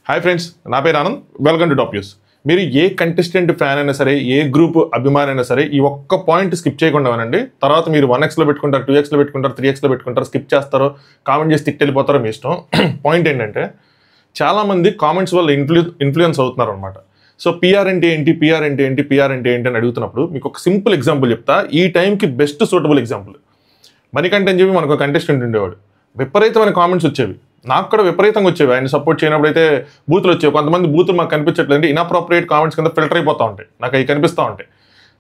Hi friends, నా పేరు Anand. Welcome to top news. మీరు ఏ కంటెస్టెంట్ ఫ్యాన్ అయినా సరే, ఏ గ్రూప్ అభిమాని అయినా సరే, ఈ ఒక్క పాయింట్ స్కిప్ చేయకుండా వినండి. తర్వాత మీరు 1xలో పెట్టుకుంటారు, 2xలో పెట్టుకుంటారు, 3xలో పెట్టుకుంటారు, స్కిప్ చేస్తారో, కామెంట్ చేసి తిట్టి వెళ్ళిపోతారో మీ ఇష్టం. పాయింట్ ఏంటంటే, చాలామంది కామెంట్స్ వల్ల ఇన్ఫ్లుయెన్స్ అవుతున్నారు అనమాట. సో పిఆర్ అంటే ఏంటి, పిఆర్ అంటే ఏంటి, పిఆర్ అంటే ఏంటి అని అడుగుతున్నప్పుడు మీకు ఒక సింపుల్ ఎగ్జాంపుల్ చెప్తా. ఈ టైంకి బెస్ట్ సూటబుల్ ఎగ్జాంపుల్. మణికంఠ అని చెప్పి మనకు కంటెస్టెంట్ ఉండేవాడు. విపరీతమైన కామెంట్స్ వచ్చేవి, నాకు కూడా విపరీతంగా వచ్చేవి. ఆయన సపోర్ట్ చేయనప్పుడు అయితే బూతులు వచ్చేవి. కొంతమంది బూతులు మాకు కనిపించట్లేదు అంటే ఇన్అప్రోప్రియేట్ కామెంట్స్ కింద ఫిల్టర్ అయిపోతూ ఉంటాయి, నాకు అవి కనిపిస్తూ ఉంటాయి.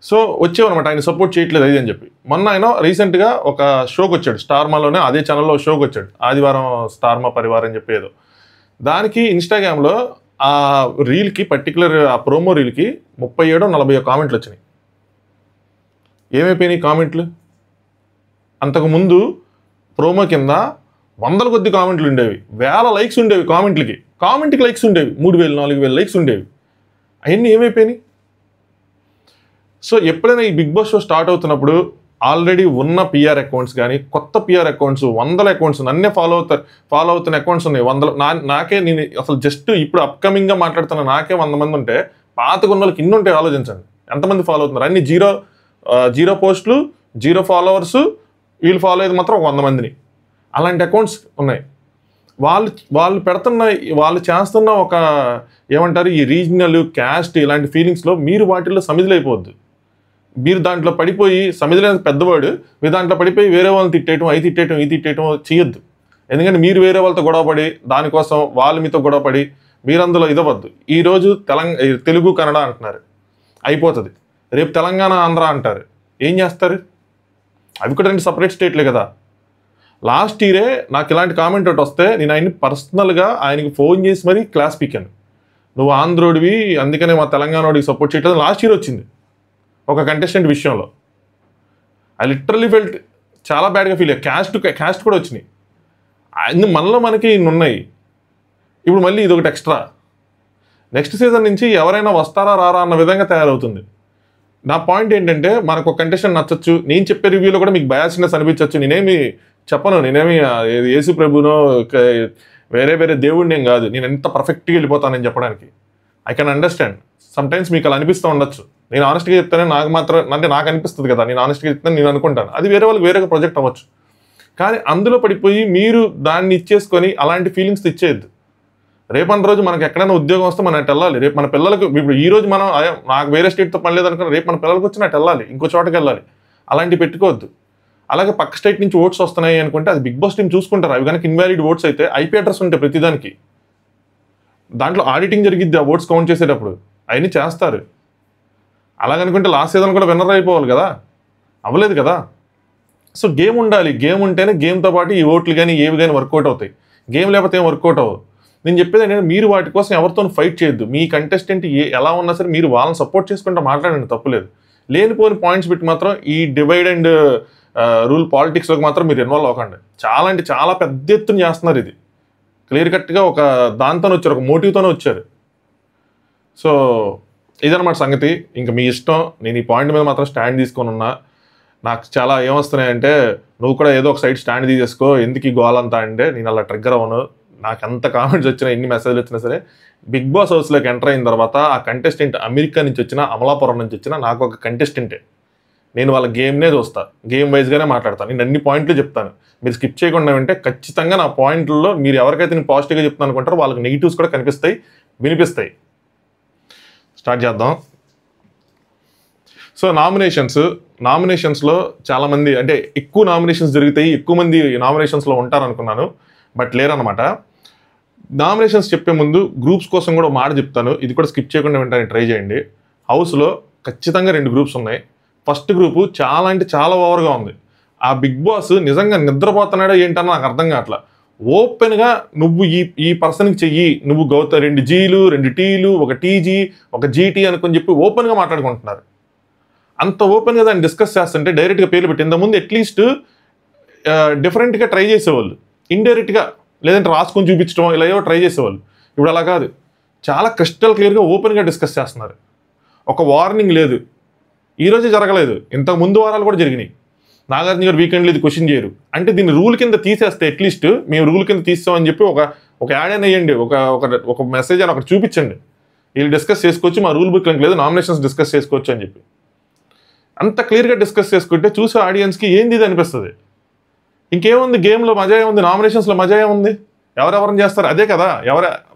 సో వచ్చేవన్నమాట, ఆయన సపోర్ట్ చేయట్లేదు అది అని చెప్పి. మొన్న ఆయన రీసెంట్గా ఒక షోకి వచ్చాడు, స్టార్మాలోనే, అదే ఛానల్లో షోకి వచ్చాడు, ఆదివారం స్టార్మా పరివారం అని చెప్పి ఏదో. దానికి ఇన్స్టాగ్రామ్లో ఆ రీల్కి పర్టికులర్ ఆ ప్రోమో రీల్కి 37-40 కామెంట్లు వచ్చినాయి. ఏమైపోయినాయి కామెంట్లు? అంతకుముందు ప్రోమో కింద వందల కొద్ది కామెంట్లు ఉండేవి, వేల లైక్స్ ఉండేవి కామెంట్కి లైక్స్ ఉండేవి, 3000-4000 లైక్స్ ఉండేవి. అవన్నీ ఏమైపోయినాయి? సో ఎప్పుడైనా ఈ బిగ్ బాస్ షో స్టార్ట్ అవుతున్నప్పుడు ఆల్రెడీ ఉన్న పిఆర్ అకౌంట్స్ కానీ, కొత్త పిఆర్ అకౌంట్స్, వందల అకౌంట్స్, నన్నే ఫాలో అవుతున్న అకౌంట్స్ ఉన్నాయి వందలు. నాకే నేను అసలు జస్ట్ ఇప్పుడు అప్కమింగ్గా మాట్లాడుతున్న నాకే 100 మంది ఉంటే, పాతగా ఉన్న వాళ్ళకి ఇన్ని ఉంటాయి ఆలోచించండి. ఎంతమంది ఫాలో అవుతున్నారు? అన్ని జీరో పోస్టులు, 0 ఫాలోవర్స్, వీళ్ళు ఫాలో అయ్యేది మాత్రం 100 మందిని. అలాంటి అకౌంట్స్ ఉన్నాయి. వాళ్ళు చేస్తున్న ఒక ఏమంటారు, ఈ రీజనల్, క్యాస్ట్ ఇలాంటి ఫీలింగ్స్లో మీరు వాటిల్లో సమిధులైపోవద్దు. మీరు దాంట్లో పడిపోయి, సమిధులైన పెద్దవాడు, మీరు దాంట్లో పడిపోయి వేరే వాళ్ళని తిట్టేయటం, అవి తిట్టేయటం చేయొద్దు. ఎందుకంటే మీరు వేరే వాళ్ళతో గొడవపడి, దానికోసం వాళ్ళు మీతో గొడవపడి మీరు అందులో ఇదవద్దు. ఈరోజు తెలుగు కన్నడ అంటున్నారు, అయిపోతుంది. రేపు తెలంగాణ ఆంధ్ర అంటారు, ఏం చేస్తారు? అవి కూడా 2 సపరేట్ స్టేట్లే కదా. లాస్ట్ ఇయరే నాకు ఇలాంటి కామెంట్ ఒకటి వస్తే నేను ఆయన్ని పర్సనల్గా ఆయనకి ఫోన్ చేసి మరీ క్లాస్ పీకాను. నువ్వు ఆంధ్రోడివి, అందుకనే మా తెలంగాణోడికి సపోర్ట్ చేయట్లేదు. లాస్ట్ ఇయర్ వచ్చింది ఒక కంటెస్టెంట్ విషయంలో. ఐ లిటరల్లీ ఫెల్ట్ చాలా బ్యాడ్గా ఫీల్ అయ్యా. క్యాస్ట్ కూడా వచ్చినాయి. అన్ని మనలో మనకి ఇన్ని ఉన్నాయి. ఇప్పుడు మళ్ళీ ఇది ఒకటి ఎక్స్ట్రా. నెక్స్ట్ సీజన్ నుంచి ఎవరైనా వస్తారా రారా అన్న విధంగా తయారవుతుంది. నా పాయింట్ ఏంటంటే, మనకు ఒక కంటెస్టెంట్ నచ్చచ్చు, నేను చెప్పే రివ్యూలో కూడా మీకు బయాస్నెస్ అనిపించవచ్చు. నేనేమి చెప్పను, నేనేమి యేసు ప్రభునో వేరే దేవుడిని ఏం కాదు. నేను ఎంత పర్ఫెక్ట్గా వెళ్ళిపోతానని చెప్పడానికి ఐ కెన్ అండర్స్టాండ్. సమ్టైమ్స్ మీకు అలా అనిపిస్తూ ఉండొచ్చు. నేను ఆనెస్ట్గా చెప్తానే, నాకు అనిపిస్తుంది కదా, నేను ఆనెస్ట్గా చెప్తాను, నేను అనుకుంటాను. అది వేరే వాళ్ళకి వేరేగా ప్రొజెక్ట్ అవ్వచ్చు. కానీ అందులో పడిపోయి మీరు దాన్ని ఇచ్చేసుకొని అలాంటి ఫీలింగ్స్ ఇచ్చేయద్దు. రేపటి రోజు మనకు ఎక్కడైనా ఉద్యోగం వస్తే మనం అటు వెళ్ళాలి. రేపు మన పిల్లలకు, ఇప్పుడు ఈ రోజు మనం నాకు వేరే స్టేట్తో పని లేదనుకున్నా, రేపు మన పిల్లలకు వచ్చి అటు వెళ్ళాలి, ఇంకో చోటకి వెళ్ళాలి. అలాంటివి పెట్టుకోవద్దు. అలాగే పక్క స్టేట్ నుంచి ఓట్స్ వస్తున్నాయి అనుకుంటే అది బిగ్ బాస్ టీం చూసుకుంటారు. అవి కనుక ఇన్వాలిడ్ ఓట్స్ అయితే ఐపీ అడ్రస్ ఉంటాయి ప్రతిదానికి, దాంట్లో ఆడిటింగ్ జరిగిద్ది ఆ ఓట్స్ కౌంట్ చేసేటప్పుడు, అవన్నీ చేస్తారు. అలాగనుకుంటే లాస్ట్ సీజన్ కూడా విన్నర్ అయిపోవాలి కదా, అవ్వలేదు కదా. సో గేమ్ ఉండాలి, గేమ్ ఉంటేనే గేమ్తో పాటు ఈ ఓట్లు కానీ ఏవి కానీ వర్కౌట్ అవుతాయి. గేమ్ లేకపోతే ఏం వర్కౌట్ అవ్వదు. నేను చెప్పేది ఏంటంటే, మీరు వాటి కోసం ఎవరితో ఫైట్ చేయొద్దు. మీ కంటెస్టెంట్ ఎలా ఉన్నా సరే మీరు వాళ్ళని సపోర్ట్ చేసుకుంటూ మాట్లాడండి, తప్పులేదు. లేనిపోని పాయింట్స్ పెట్టి మాత్రం ఈ డివైడ్ అండ్ రూల్ పాలిటిక్స్లోకి మాత్రం మీరు ఇన్వాల్వ్ అవ్వకండి. చాలా అంటే చాలా పెద్ద ఎత్తున చేస్తున్నారు. ఇది క్లియర్ కట్గా ఒక దాంతోనే వచ్చారు, ఒక మోటివ్తోనే వచ్చారు. సో ఇదన్నమాట సంగతి. ఇంకా మీ ఇష్టం. నేను ఈ పాయింట్ మీద మాత్రం స్టాండ్ తీసుకొని ఉన్నా. నాకు చాలా ఏమొస్తున్నాయంటే, నువ్వు కూడా ఏదో ఒక సైడ్ స్టాండ్ తీసేసుకో, ఎందుకు ఈ గోల్ అంతా అంటే నేను అలా ట్రిగ్గర్ అవ్వను. నాకు ఎంత కామెంట్స్ వచ్చినా, ఎన్ని మెసేజ్లు వచ్చినా సరే, బిగ్ బాస్ హౌస్లోకి ఎంటర్ అయిన తర్వాత ఆ కంటెస్టెంట్ అమెరికా నుంచి వచ్చినా, అమలాపురం నుంచి వచ్చినా నాకు ఒక కంటెస్టెంటే. నేను వాళ్ళ గేమ్నే చూస్తా, గేమ్ వైజ్గానే మాట్లాడతాను. నేను అన్ని పాయింట్లు చెప్తాను. మీరు స్కిప్ చేయకుండా వింటే ఖచ్చితంగా నా పాయింట్లలో మీరు ఎవరికైతే నేను పాజిటివ్గా చెప్తాను అనుకుంటారో వాళ్ళకి నెగిటివ్స్ కూడా కనిపిస్తాయి, వినిపిస్తాయి. స్టార్ట్ చేద్దాం. సో నామినేషన్స్లో చాలామంది, అంటే ఎక్కువ నామినేషన్స్ జరుగుతాయి, ఎక్కువ మంది నామినేషన్స్లో ఉంటారు అనుకున్నాను, బట్ లేరనమాట. నామినేషన్స్ చెప్పే ముందు గ్రూప్స్ కోసం కూడా మాట చెప్తాను, ఇది కూడా స్కిప్ చేయకుండా వింటానికి ట్రై చేయండి. హౌస్లో ఖచ్చితంగా 2 గ్రూప్స్ ఉన్నాయి. ఫస్ట్ గ్రూపు చాలా అంటే చాలా ఓవర్గా ఉంది. ఆ బిగ్ బాస్ నిజంగా నిద్రపోతున్నాడో ఏంటన్నా నాకు అర్థం కావట్లా. ఓపెన్గా నువ్వు ఈ పర్సన్కి చెయ్యి, నువ్వు 2 జీలు, 2 టీలు, ఒక టీజీ, ఒక జీటీ అనుకొని చెప్పి ఓపెన్గా మాట్లాడుకుంటున్నారు. అంత ఓపెన్గా దాన్ని డిస్కస్ చేస్తుంటే డైరెక్ట్గా పేర్లు పెట్టి, ఇంతకుముందు అట్లీస్ట్ డిఫరెంట్గా ట్రై చేసేవాళ్ళు, ఇండైరెక్ట్గా లేదంటే రాసుకొని చూపించడం ఇలా ఏవో ట్రై చేసేవాళ్ళు. ఇప్పుడు అలా కాదు, చాలా క్రిస్టల్ క్లియర్గా ఓపెన్గా డిస్కస్ చేస్తున్నారు. ఒక వార్నింగ్ లేదు. ఈరోజే జరగలేదు, ఇంతకు ముందు వారాలు కూడా జరిగినాయి. నాగార్జున గారు వీకెండ్లో ఇది క్వశ్చన్ చేయరు అంటే దీన్ని రూల్ కింద తీసేస్తే, అట్లీస్ట్ మేము రూల్ కింద తీస్తామని చెప్పి ఒక యాడ్ అయినా వేయండి, ఒక మెసేజ్ అని ఒకటి చూపించండి, వీళ్ళు డిస్కస్ చేసుకోవచ్చు, మా రూల్ బుక్ లేదు, నామినేషన్స్ డిస్కస్ చేసుకోవచ్చు అని చెప్పి అంత క్లియర్గా డిస్కస్ చేసుకుంటే చూసే ఆడియన్స్కి ఏంది ఇది అనిపిస్తుంది. ఇంకేముంది గేమ్లో మజా ఏముంది, నామినేషన్స్లో మజా ఏముంది, ఎవరెవరిని చేస్తారు అదే కదా.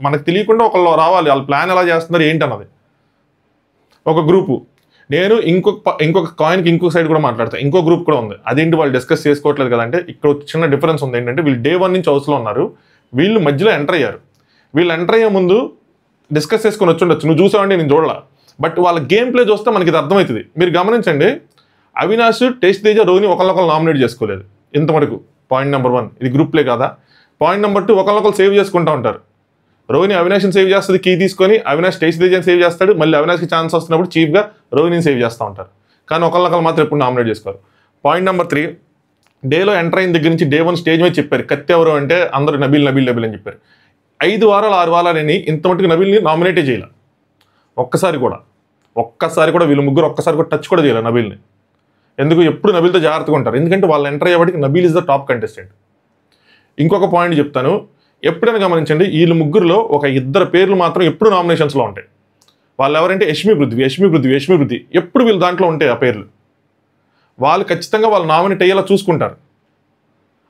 మనకు తెలియకుండా ఒకళ్ళు రావాలి, వాళ్ళ ప్లాన్ ఎలా చేస్తున్నారు ఏంటన్నది. ఒక గ్రూపు, నేను ఇంకొక కాయిన్కి ఇంకొక సైడ్ కూడా మాట్లాడతాను, ఇంకో గ్రూప్ కూడా ఉంది, అదేంటి వాళ్ళు డిస్కస్ చేసుకోవట్లేదు కదా అంటే ఇక్కడ చిన్న డిఫరెన్స్ ఉంది. ఏంటంటే వీళ్ళు డే 1 నుంచి హౌస్లో ఉన్నారు, వీళ్ళు మధ్యలో ఎంటర్ అయ్యారు. వీళ్ళు ఎంటర్ అయ్యే ముందు డిస్కస్ చేసుకొని వచ్చి ఉండొచ్చు, నువ్వు చూసావండి నేను చూడాల, బట్ వాళ్ళ గేమ్ ప్లే చూస్తే మనకి ఇది అర్థమవుతుంది. మీరు గమనించండి, అవినాష్, టేస్ట్ తేజ, రోహిణి ఒకళ్ళొకళ్ళు నామినేట్ చేసుకోలేదు ఇంతవరకు. పాయింట్ నెంబర్ 1 ఇది గ్రూప్ ప్లే కాదా. పాయింట్ నెంబర్ 2 ఒకళ్ళొకళ్ళు సేవ్ చేసుకుంటూ ఉంటారు. రోహిణి అవినాష్ని సేవ్ చేస్తుంది, కీ తీసుకొని అవినాష్ టేస్ట్ తేజని సేవ్ చేస్తాడు, మళ్ళీ అవినాష్కి ఛాన్స్ వస్తున్నప్పుడు చీఫ్గా రోహిణిని సేవ్ చేస్తూ ఉంటారు. కానీ ఒకళ్ళొకళ్ళు మాత్రం ఎప్పుడు నామినేట్ చేసుకోరు. పాయింట్ నెంబర్ 3, డేలో ఎంటర్ అయిన దగ్గర నుంచి డే 1 స్టేజ్ మీద చెప్పారు కత్తి ఎవరు అంటే అందరూ నబీల్ అని చెప్పారు. 5 వారాలు 6 వారాలని ఇంత మటుకు నబీల్ని నామినేటే చేయాలి. ఒక్కసారి కూడా వీళ్ళు ముగ్గురు ఒక్కసారి కూడా టచ్ కూడా చేయాలి నబీల్ని. ఎందుకు ఎప్పుడు నబీల్తో జాగ్రత్తగా ఉంటారు, ఎందుకంటే వాళ్ళు ఎంటర్ అయ్యేవాడికి Nabeel is the top contestant. ఇంకొక పాయింట్ చెప్తాను, ఎప్పుడైనా గమనించండి, వీళ్ళు ముగ్గురులో ఒక 2 పేర్లు మాత్రం ఎప్పుడు నామినేషన్స్లో ఉంటాయి. వాళ్ళు ఎవరంటే యష్మి పృథ్వీ, ఎప్పుడు వీళ్ళు దాంట్లో ఉంటాయి ఆ పేర్లు. వాళ్ళు ఖచ్చితంగా వాళ్ళు నామినేట్ అయ్యేలా చూసుకుంటారు.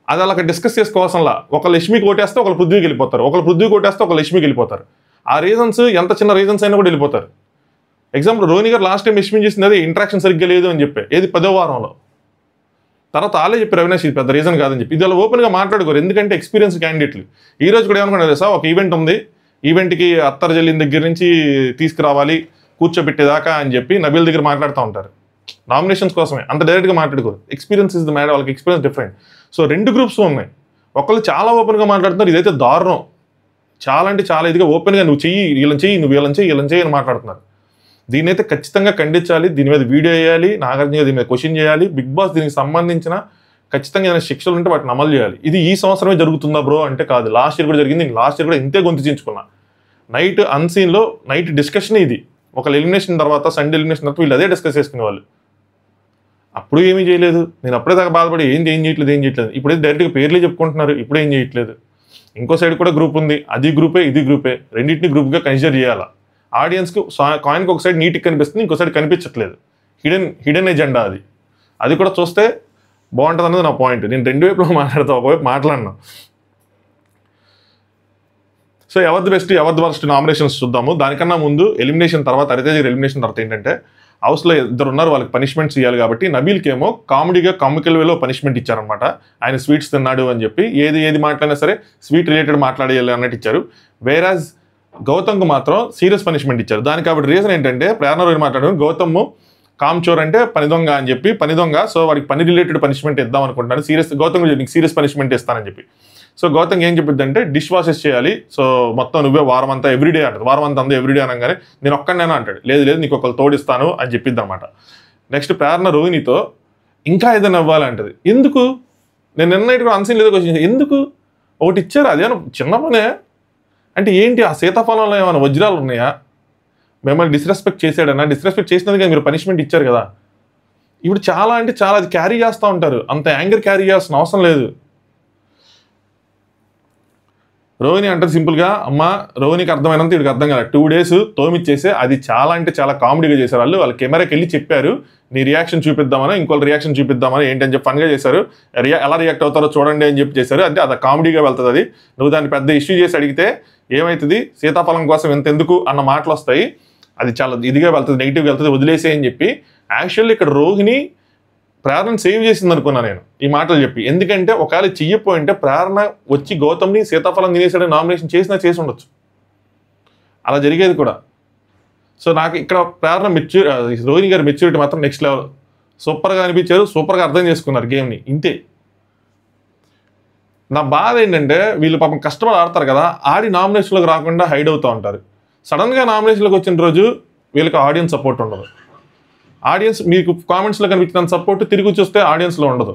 అది అలా డిస్కస్ చేసుకోవాల్సింలా, ఒకళ్ళు యష్మికి ఓటేస్తే ఒకళ్ళు పృథ్వీకి వెళ్ళిపోతారు, ఒకళ్ళు పృథ్వీకి ఓటేస్తే ఒకళ్ళు యష్మికి వెళ్ళిపోతారు. ఆ రీజన్స్ ఎంత చిన్న రీజన్స్ అయినా కూడా వెళ్ళిపోతారు. ఎగ్జాంపుల్ రోహిణి గారు లాస్ట్ టైం యష్మి చేసింది అదే, ఇంట్రాక్షన్ సరిగ్గా లేదు అని చెప్పి, ఏది 10వ వారంలో. తర్వాత వాళ్ళే చెప్పారు అవినాష్ ఇది పెద్ద రీజన్ కాదని చెప్పి. ఇది అలా ఓపెన్గా మాట్లాడుకోరు, ఎందుకంటే ఎక్స్పీరియన్స్ క్యాండిడేట్లు. ఈ రోజు కూడా ఏమనుకున్నారు సార్, ఒక ఈవెంట్ ఉంది, ఈవెంట్కి అత్తర్ జల్లిన దగ్గర నుంచి తీసుకురావాలి కూర్చోబెట్టేదాకా అని చెప్పి నబీల్ దగ్గర మాట్లాడుతూ ఉంటారు. నామినేషన్స్ కోసమే అంత డైరెక్ట్గా మాట్లాడుకోరు. ఎక్స్పీరియన్స్ ఇస్ ద మ్యాటర్, వాళ్ళకి ఎక్స్పీరియన్స్ డిఫరెంట్. సో 2 గ్రూప్స్ ఉన్నాయి. ఒకళ్ళు చాలా ఓపెన్గా మాట్లాడుతున్నారు, ఇదైతే దారుణం, చాలా అంటే చాలా ఇదిగా ఓపెన్గా నువ్వు చెయ్యి, వీళ్ళని చెయ్యి అని మాట్లాడుతున్నారు. దీని అయితే ఖచ్చితంగా ఖండించాలి, దీని మీద వీడియో వేయాలి, నాగార్జున దీని మీద క్వశ్చన్ చేయాలి, బిగ్ బాస్ దీనికి సంబంధించిన ఖచ్చితంగా ఏదైనా శిక్షలు ఉంటే వాటిని అమలు చేయాలి. ఇది ఈ సంవత్సరమే జరుగుతుందా బ్రో అంటే కాదు, లాస్ట్ ఇయర్ కూడా జరిగింది. లాస్ట్ ఇయర్ కూడా ఇంతే గొంతు చించుకున్నా. నైట్ అన్సీన్లో నైట్ డిస్కషన్ ఇది, ఒకళ్ళు ఎలిమినేషన్ తర్వాత, సండే ఎలిమినేషన్ తర్వాత వీళ్ళు అదే డిస్కస్ చేసుకునేవాళ్ళు. అప్పుడు ఏమీ చేయలేదు, నేను అప్పుడే దాకా బాధపడి ఏం చేయట్లేదు. ఇప్పుడైతే డైరెక్ట్గా పేర్లే చెప్పుకుంటున్నారు, ఇప్పుడు ఏం చేయట్లేదు. ఇంకో సైడ్ కూడా గ్రూప్ ఉంది, అది గ్రూపే ఇది గ్రూపే, రెండింటిని గ్రూప్గా కన్సిడర్ చేయాలా. ఆడియన్స్కి కాయిన్కి ఒక సైడ్ నీట్గా కనిపిస్తుంది, ఇంకో సైడ్ కనిపించట్లేదు, హిడెన్ ఎజెండా అది కూడా చూస్తే బాగుంటుంది అన్నది నా పాయింట్. నేను 2 వైపులో మాట్లాడతా, ఒకవైపు మాట్లాడినా. సో ఎవరిది బెస్ట్ ఎవరిది వర్స్ట్ నామినేషన్స్ చూద్దాము. దానికన్నా ముందు ఎలిమినేషన్ తర్వాత, హరితేజ ఎలిమినేషన్ తర్వాత ఏంటంటే హౌస్లో 2 ఉన్నారు, వాళ్ళకి పనిష్మెంట్స్ ఇవ్వాలి కాబట్టి నబీల్కి ఏమో కామికల్ వేలో పనిష్మెంట్ ఇచ్చారనమాట. ఆయన స్వీట్స్ తిన్నాడు అని చెప్పి ఏది మాట్లాడినా సరే స్వీట్ రిలేటెడ్ మాట్లాడేయాలి అన్నట్టు ఇచ్చారు. వేరాజ్ గౌతమ్కు మాత్రం సీరియస్ పనిష్మెంట్ ఇచ్చారు. దానికి కాబట్టి రీజన్ ఏంటంటే ప్రేరణ రోజు మాట్లాడారు, గౌతమ్ కామ్చోర్ అంటే పని దొంగ అని చెప్పి, పని దొంగ, సో వాడికి పని రిలేటెడ్ పనిష్మెంట్ ఇద్దాం అనుకుంటున్నాను, గౌతమ్ నీకు సీరియస్ పనిష్మెంట్ ఇస్తానని చెప్పి. సో గౌతమ్ ఏం చెప్పిద్ది అంటే డిష్ వాషెస్ చేయాలి, సో మొత్తం నువ్వే వారం అంతా ఎవ్రీడే అంటారు, వారం అంతా ఎవ్రీడే అనగానే నేను ఒక్కడనేనా అంటాడు, లేదు నీకు ఒకళ్ళు తోడిస్తాను అని చెప్పిద్ది అనమాట. నెక్స్ట్ ప్రేరణ రోహిణితో ఇంకా ఏదైనా ఇవ్వాలంటది. ఎందుకు, నేను నిన్న కూడా అన్సీన్ లేదు క్వశ్చన్, ఎందుకు ఒకటి ఇచ్చారు, అదేమో చిన్న పనే అంటే ఏంటి, ఆ సీతాఫలంలో ఏమైనా వజ్రాలు ఉన్నాయా, మిమ్మల్ని డిస్రెస్పెక్ట్ చేశాడన్నా, డిస్రెస్పెక్ట్ చేసినందుకు మీరు పనిష్మెంట్ ఇచ్చారు కదా. ఇప్పుడు చాలా అంటే చాలా అది క్యారీ చేస్తూ ఉంటారు, అంత యాంగర్ క్యారీ చేయాల్సిన అవసరం లేదు. రోహిణి అంటారు సింపుల్గా, అమ్మ రోహిణికి అర్థమైనంత వీడికి అర్థం కాదు, 2 days తోమిచ్చేసి అది చాలా అంటే చాలా కామెడీగా చేశారు. వాళ్ళ కెమెరాకి వెళ్ళి చెప్పారు నీ రియాక్షన్ చూపిద్దామని, ఇంకోళ్ళ రియాక్షన్ చూపిద్దామని, ఏంటని చెప్పి ఫన్గా చేశారు, ఎలా రియాక్ట్ అవుతారో చూడండి అని చెప్పి చేశారు. అంటే అది కామెడీగా వెళ్తుంది. అది నువ్వు దాన్ని పెద్ద ఇష్యూ చేసి అడిగితే ఏమవుతుంది, సీతాఫలం కోసం ఎందుకు అన్న మాటలు వస్తాయి, అది చాలా ఇదిగా వెళ్తుంది, నెగిటివ్గా వెళ్తుంది, వదిలేసే అని చెప్పి. యాక్చువల్లీ ఇక్కడ రోహిణి ప్రేరణ సేవ్ చేసింది అనుకున్నా నేను ఈ మాటలు చెప్పి. ఎందుకంటే ఒకవేళ చెయ్యపోయింటే ప్రేరణ వచ్చి గౌతమ్ని సీతాఫలం తినేసాడని నామినేషన్ చేసి ఉండొచ్చు, అలా జరిగేది కూడా. సో నాకు ఇక్కడ ప్రేరణ రోహిణి గారి మెచ్యూరిటీ మాత్రం నెక్స్ట్ లెవెల్, సూపర్గా అనిపించారు, సూపర్గా అర్థం చేసుకున్నారు గేమ్ని. ఇంతే నా బాధ ఏంటంటే వీళ్ళు పాపం కష్టపడి ఆడతారు కదా, ఆడి నామినేషన్లోకి రాకుండా హైడ్ అవుతూ ఉంటారు. సడన్గా నామినేషన్లోకి వచ్చిన రోజు వీళ్ళకి ఆడియన్స్ సపోర్ట్ ఉండదు. ఆడియన్స్ మీకు కామెంట్స్లో కనిపించిన సపోర్ట్ తిరిగి చూస్తే ఆడియన్స్లో ఉండదు.